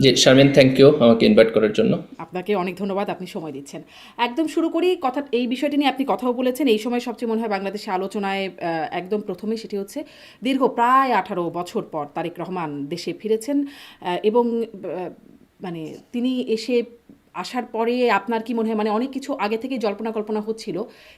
G Sharmin, thank you আমাকে invite করার জন্য। আপনাকে অনেক ধন্যবাদ, আপনি সময় দিচ্ছেন। একদম শুরু করি কথা, এই বিষয়টি নিয়ে আপনি কথাও বলেছেন। এই সময় সবচেয়ে মনে হয় বাংলাদেশে আলোচনায় একদম প্রথমে সেটি হচ্ছে দীর্ঘ প্রায় 18 বছর পর তারেক রহমান দেশে ফিরেছেন। এবং মানে তিনি আসার পরে আপনার কি মনে হয়, মানে অনেক কিছু আগে থেকে জল্পনা কল্পনা হচ্ছিল,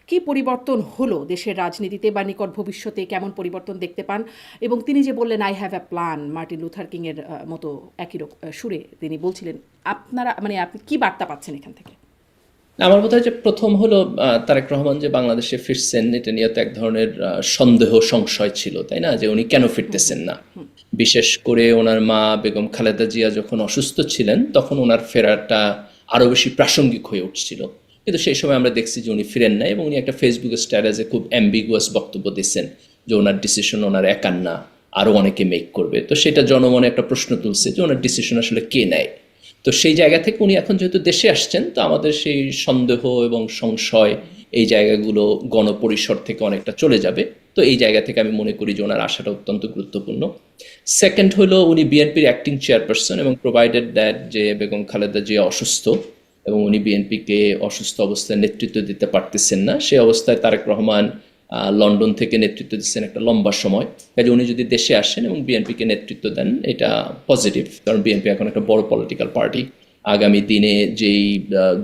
কি পরিবর্তন হলো দেশের রাজনীতিতে বা নিকট ভবিষ্যতে কেমন পরিবর্তন দেখতে পান? এবং তিনি যে বললেন I have a plan, Martin Luther king এর মতো একই সুরে তিনি বলছিলেন, আপনারা মানে আপনি কি বার্তা পাচ্ছেন এখান থেকে? আমার বোধ হয় যে প্রথম হলো তারেক রহমান যে বাংলাদেশে ফিরছেন, এটা নিয়ে তো এক ধরনের সন্দেহ সংশয় ছিল, তাই না, যে উনি কেন ফিরতেছেন না। বিশেষ করে ওনার মা বেগম খালেদা জিয়া যখন অসুস্থ ছিলেন তখন ওনার ফেরাটা আরো বেশি প্রাসঙ্গিক হয়ে উঠছিল। কিন্তু সেই সময় আমরা দেখছি যে উনি ফিরেন নাই, এবং উনি একটা ফেসবুক স্ট্যাটাসে খুব অ্যাম্বিগুয়াস বক্তব্য দিচ্ছেন যে ওনার ডিসিশন ওনার একার না, আরো অনেকে মেক করবে। তো সেটা জনমনে একটা প্রশ্ন তুলছে যে ওনার ডিসিশন আসলে কে নেয়। তো সেই জায়গা থেকে উনি এখন যেহেতু দেশে আসছেন, তো আমাদের সেই সন্দেহ এবং সংশয়, এই জায়গাগুলো গণপরিসর থেকে অনেকটা চলে যাবে। তো এই জায়গা থেকে আমি মনে করি যে ওনার আশাটা অত্যন্ত গুরুত্বপূর্ণ। সেকেন্ড হলো উনি বিএনপির অ্যাক্টিং চেয়ারপারসন, এবং প্রোভাইডেড দ্যাট যে বেগম খালেদা জিয়া অসুস্থ এবং উনি বিএনপিকে অসুস্থ অবস্থায় নেতৃত্ব দিতে পারতেছেন না, সে অবস্থায় তারেক রহমান লন্ডন থেকে নেতৃত্ব দিচ্ছেন একটা লম্বা সময়। কাজে উনি যদি দেশে আসেন এবং বিএনপিকে নেতৃত্ব দেন, এটা পজিটিভ, কারণ বিএনপি এখন একটা বড় পলিটিক্যাল পার্টি। আগামী দিনে যেই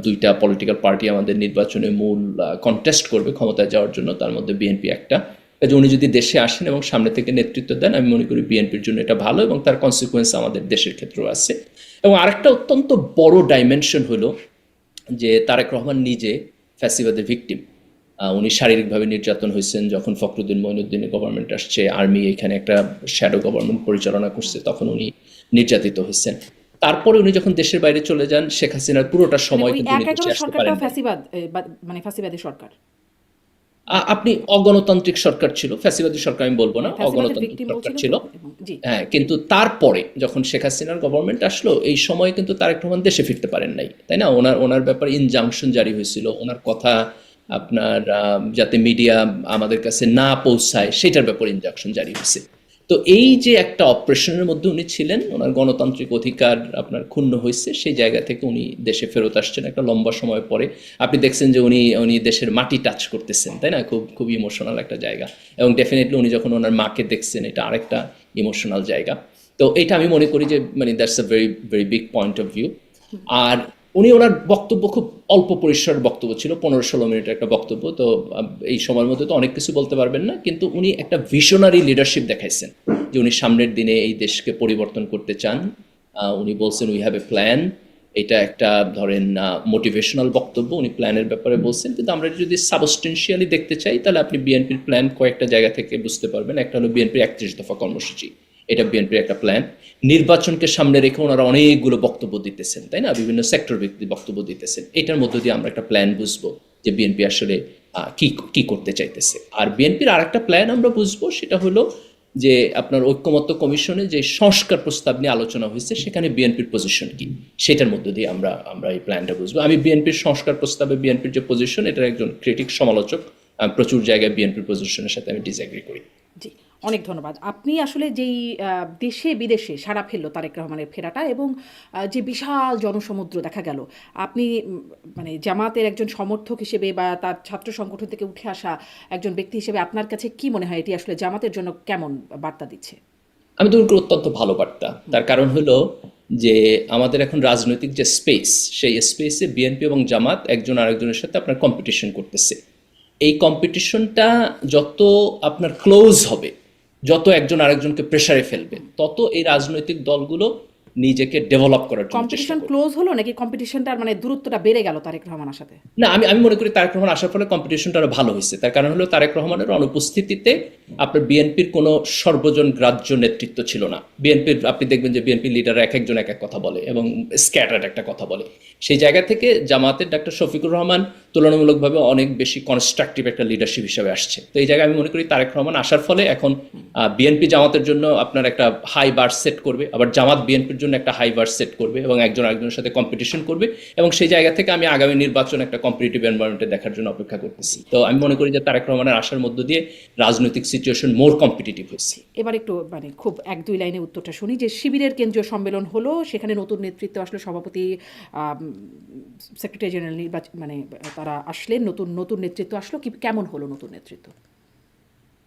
দুইটা পলিটিক্যাল পার্টি আমাদের নির্বাচনে মূল কন্টেস্ট করবে ক্ষমতায় যাওয়ার জন্য, তার মধ্যে বিএনপি একটা। কাজে উনি যদি দেশে আসেন এবং সামনে থেকে নেতৃত্ব দেন, আমি মনে করি বিএনপির জন্য এটা ভালো, এবং তার কনসিকুয়েন্স আমাদের দেশের ক্ষেত্রেও আছে। এবং আরেকটা অত্যন্ত বড় ডাইমেনশন হলো যে তারেক রহমান নিজে ফ্যাসিবাদের ভিকটিম। উনি শারীরিকভাবে নির্যাতন হয়েছেন যখন ফখরুদ্দিন মঈনুদ্দিনের গভর্নমেন্ট আসছে, আর্মি এখানে একটা শ্যাডো গভর্নমেন্ট পরিচালনা করছে, তখন উনি নির্যাতিত হয়েছেন। তারপরে উনি যখন দেশের বাইরে চলে যান, শেখ হাসিনার পুরোটা মানে সময় ওই কিন্তু উনি দেশে ১/১১ আসতে পারেন সরকারটাও নাই। ফ্যাসিবাদ, মানে ফ্যাসিবাদী সরকার। আপনি অগণতান্ত্রিক সরকার ছিল, ফ্যাসিবাদী সরকার আমি বলবো না, হ্যাঁ, ফ্যাসিবাদের অগণতান্ত্রিক ভিকটিম সরকার বলছিল তো, ছিল। এবং জি। হ্যাঁ, কিন্তু তারপরে যখন শেখ হাসিনার গভর্নমেন্ট আসলো, এই সময় কিন্তু তারেক রহমান দেশে ফিরতে পারেন নাই, তাই না। ওনার ওনার ব্যাপারে ইনজাংশন জারি হয়েছিল, ওনার কথা আপনার যাতে মিডিয়া আমাদের কাছে না পৌঁছায় সেটার ব্যাপারে ইনজাংশন জারি হয়েছে। তো এই যে একটা অপারেশনের মধ্যে উনি ছিলেন, ওনার গণতান্ত্রিক অধিকার আপনার ক্ষুণ্ণ হয়েছে, সেই জায়গা থেকে উনি দেশে ফেরত আসছেন একটা লম্বা সময় পরে। আপনি দেখছেন যে উনি উনি দেশের মাটি টাচ করতেছেন, তাই না, খুব খুব ইমোশনাল একটা জায়গা। এবং ডেফিনেটলি উনি যখন ওনার মাকে দেখছেন, এটা আরেকটা ইমোশনাল জায়গা। তো এটা আমি মনে করি যে মানে that's a very very big point of view. আর উনি ওনার বক্তব্য খুব অল্প পরিসর বক্তব্য ছিল, 15-16 মিনিটের একটা বক্তব্য। তো এই সময়ের মধ্যে তো অনেক কিছু বলতে পারবেন না, কিন্তু উনি একটা ভিশনারি লিডারশিপ দেখাইছেন যে উনি সামনের দিনে এই দেশকে পরিবর্তন করতে চান। উনি বলছেন উই হ্যাভ এ প্ল্যান। এটা একটা ধরেন মোটিভেশনাল বক্তব্য, উনি প্ল্যানের ব্যাপারে বলছেন। কিন্তু আমরা যদি সাবস্টেন্সিয়ালি দেখতে চাই, তাহলে আপনি বিএনপির প্ল্যান কয়েকটা জায়গা থেকে বুঝতে পারবেন। একটা হলো বিএনপির 31 দফা কর্মসূচি, এটা বিএনপির একটা প্ল্যান। নির্বাচনকে সামনে রেখে ওনারা অনেকগুলো বক্তব্য দিতেছেন, তাই না, বিভিন্ন সেক্টর ভিত্তিক বক্তব্য দিতেছেন। এটার মধ্য দিয়ে আমরা একটা প্ল্যান বুঝবো যে বিএনপি আসলে কি কি করতে চাইতেছে। আর বিএনপির আরেকটা প্ল্যান আমরা বুঝবো, সেটা হলো যে আপনার ঐক্যমত্য কমিশনে যে সংস্কার প্রস্তাব নিয়ে আলোচনা হয়েছে, সেখানে বিএনপির পজিশন কি, সেটার মধ্য দিয়ে আমরা আমরা এই প্ল্যানটা বুঝবো। আমি বিএনপির সংস্কার প্রস্তাবে বিএনপির যে পজিশন, এটার একজন ক্রিটিক সমালোচক। প্রচুর জায়গায় বিএনপির পজিশনের সাথে আমি ডিসএগ্রি করি। জি, অনেক ধন্যবাদ। আপনি আসলে যেই দেশে বিদেশে সাড়া ফেললো তারেক রহমানের ফেরাটা, এবং যে বিশাল জনসমুদ্র দেখা গেল, আপনি মানে জামাতের একজন সমর্থক হিসেবে বা তার ছাত্র সংগঠন থেকে উঠে আসা একজন ব্যক্তি হিসেবে আপনার কাছে কি মনে হয় এটি আসলে জামাতের জন্য কেমন বার্তা দিচ্ছে? আমি তো অত্যন্ত ভালো বার্তা। তার কারণ হলো যে আমাদের এখন রাজনৈতিক যে স্পেস, সেই স্পেসে বিএনপি এবং জামাত একজন আরেকজনের সাথে আপনার কম্পিটিশন করতেছে। এই কম্পিটিশনটা যত আপনার ক্লোজ হবে, যত একজন আরেকজনকে প্রেসারে ফেলবে, তত এই রাজনৈতিক দলগুলো নিজেকে ডেভেলপ করার জন্য চেষ্টা কম্পিটিশন করবে। ক্লোজ হলো নাকি কম্পিটিশনটার মানে দূরত্বটা বেড়ে গেল তারেক রহমান সাথে? না, আমি আমি মনে করি তারেক রহমান আসার ফলে কম্পিটিশনটা আরো ভালো হয়েছে। তার কারণ হলো তারেক রহমানের অনুপস্থিতিতে আপনার বিএনপির কোনো সর্বজন গ্রাহ্য নেতৃত্ব ছিল না। বিএনপির আপনি দেখবেন যে বিএনপি লিডার এক একজন এক এক কথা বলে এবং স্ক্যাটার্ড একটা কথা বলে। সেই জায়গা থেকে জামাতের ডাক্তার শফিকুর রহমান তুলনামূলকভাবে অনেক বেশি কনস্ট্রাকটিভ একটা লিডারশিপ হিসাবে আসছে। তো এই জায়গায় আমি মনে করি তারেক রহমান আসার ফলে এখন বিএনপি জামাতের জন্য আপনার একটা হাই বার সেট করবে, আবার জামাত বিএনপির জন্য একটা হাই বার সেট করবে এবং একজন আরেকজনের সাথে কম্পিটিশন করবে, এবং সেই জায়গা থেকে আমি আগামী নির্বাচন একটা কম্পিটিটিভ এনভায়রনমেন্টে দেখার জন্য অপেক্ষা করতেছি। তো আমি মনে করি যে তারেক রহমানের আসার মধ্য দিয়ে রাজনৈতিক সিচুয়েশন মোর কম্পিটিটিভ হয়েছে। এবার একটু মানে খুব এক দুই লাইনে উত্তরটা শুনি যে শিবিরের কেন্দ্রীয় সম্মেলন হলো, সেখানে নতুন নেতৃত্ব আসলো, সভাপতি সেক্রেটারি জেনারেল নির্বাচন মানে তারা আসলেন, নতুন নতুন নেতৃত্ব আসলো, কি কেমন হলো নতুন নেতৃত্ব?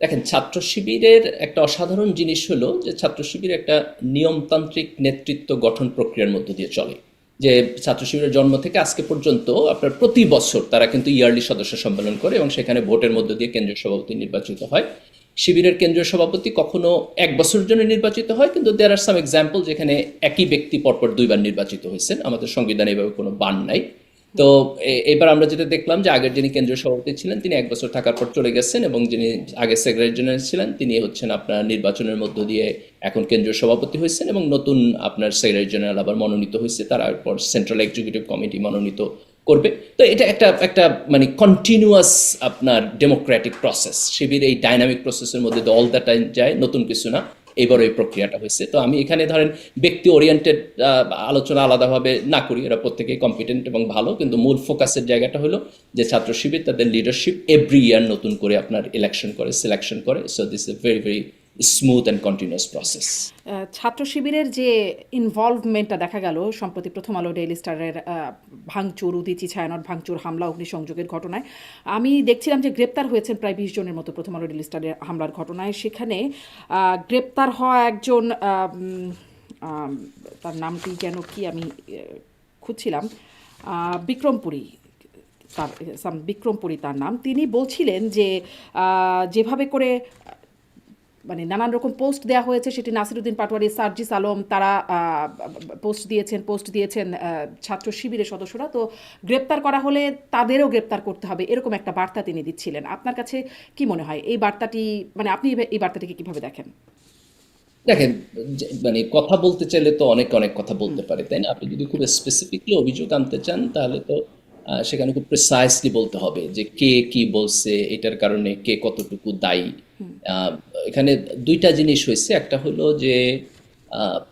দেখেন, ছাত্র শিবিরের একটা অসাধারণ জিনিস হলো যে ছাত্র শিবির একটা নিয়মতান্ত্রিক নেতৃত্ব গঠন প্রক্রিয়ার মধ্য দিয়ে চলে। যে ছাত্র শিবিরের জন্ম থেকে আজকে পর্যন্ত আপনার প্রতি বছর তারা কিন্তু ইয়ারলি সদস্য সম্মেলন করে এবং সেখানে ভোটের মধ্য দিয়ে কেন্দ্রীয় সভাপতি নির্বাচিত হয়। শিবিরের কেন্দ্রীয় সভাপতি কখনো এক বছরের জন্য নির্বাচিত হয়, কিন্তু দেয়ার আর সাম এক্সাম্পল যেখানে একই ব্যক্তি পরপর দুইবার নির্বাচিত হয়েছেন। আমাদের সংবিধানে এভাবে কোনো বান নাই। তো এবার আমরা যেটা দেখলাম যে আগের যিনি কেন্দ্রীয় সভাপতি ছিলেন তিনি 1 বছর থাকার পর চলে গেছেন, এবং যিনি আগে সেক্রেটারি জেনারেল ছিলেন তিনি হচ্ছেন আপনার নির্বাচনের মধ্য দিয়ে এখন কেন্দ্রীয় সভাপতি হয়েছেন, এবং নতুন আপনার সেক্রেটারি জেনারেল আবার মনোনীত হয়েছে, তারপর সেন্ট্রাল এক্সিকিউটিভ কমিটি মনোনীত করবে। তো এটা একটা একটা মানে কন্টিনিউয়াস আপনার ডেমোক্রেটিক প্রসেস। শিবির এই ডাইনামিক প্রসেসের মধ্যে অল দ্য টাইম যায়, নতুন কিছু না। এবার এই প্রক্রিয়াটা হয়েছে। তো আমি এখানে ধরেন ব্যক্তি ওরিয়েন্টেড আলোচনা আলাদাভাবে না করি, এরা প্রত্যেকেই কম্পিটেন্ট এবং ভালো, কিন্তু মূল ফোকাসের জায়গাটা হলো যে ছাত্র শিবির তাদের লিডারশিপ এভরি ইয়ার নতুন করে আপনার ইলেকশন করে, সিলেকশন করে। So this is a very very smooth and continuous process. ছাত্র শিবিরের যে ইনভলভমেন্টটা দেখা গেল সম্প্রতি প্রথম আলো ডেইলি স্টারের ভাঙচুর, উদীচী ছায়ানট ভাঙচুর, হামলা, অগ্নিসংযোগের ঘটনায় আমি দেখছিলাম যে গ্রেপ্তার হয়েছেন প্রায় 20 জনের মতো প্রথম আলো ডেইলি স্টারের হামলার ঘটনায়। সেখানে গ্রেপ্তার হওয়া একজন তার নামটি যেন কি আমি খুঁজছিলাম, বিক্রমপুরী, তার বিক্রমপুরী তার নাম। তিনি বলছিলেন যে যেভাবে করে মানে নানান রকম পোস্ট দেওয়া হয়েছে, সেটি নাসিরুদ্দিন পাটোয়ারি, সার্জিস আলম তারা পোস্ট দিয়েছেন ছাত্র শিবিরের সদস্যরা, তো গ্রেপ্তার করা হলে তাদেরও গ্রেপ্তার করতে হবে, এরকম একটা বার্তা তিনি দিচ্ছিলেন। আপনার কাছে কি মনে হয় এই বার্তাটি, মানে আপনি এই বার্তাটিকে কিভাবে দেখেন? দেখেন, মানে কথা বলতে চাইলে তো অনেক অনেক কথা বলতে পারে, তাই না? আপনি যদি খুব স্পেসিফিকলি অভিযোগ আনতে চান তাহলে তো সেখানে খুব প্রিসাইসলি বলতে হবে যে কে কি বলছে, এটার কারণে কে কতটুকু দায়ী। এখানে দুইটা জিনিস হয়েছে। একটা হলো যে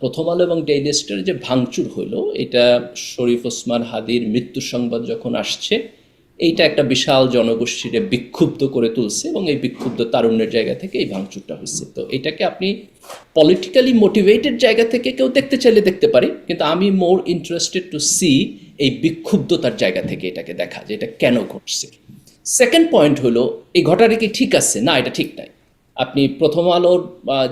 প্রথম আলো এবং ডেইলি স্টার যে ভাঙচুর হলো, এটা শরীফ ওসমান হাদির মৃত্যুর সংবাদ যখন আসছে, এইটা একটা বিশাল জনগোষ্ঠীরে বিক্ষুব্ধ করে তুলছে, এবং এই বিক্ষুব্ধ তারুণ্যের জায়গা থেকে এই ভাঙচুরটা হয়েছে। তো এটাকে আপনি পলিটিক্যালি মোটিভেটেড জায়গা থেকে কেউ দেখতে চাইলে দেখতে পারে, কিন্তু আমি মোর ইন্টারেস্টেড টু সি এই বিক্ষুব্ধতার জায়গা থেকে এটাকে দেখা, যে এটা কেন ঘটছে। সেকেন্ড পয়েন্ট হলো এই ঘটনাটা কি ঠিক আছে? না, এটা ঠিক নাই। আপনি প্রথম আলোর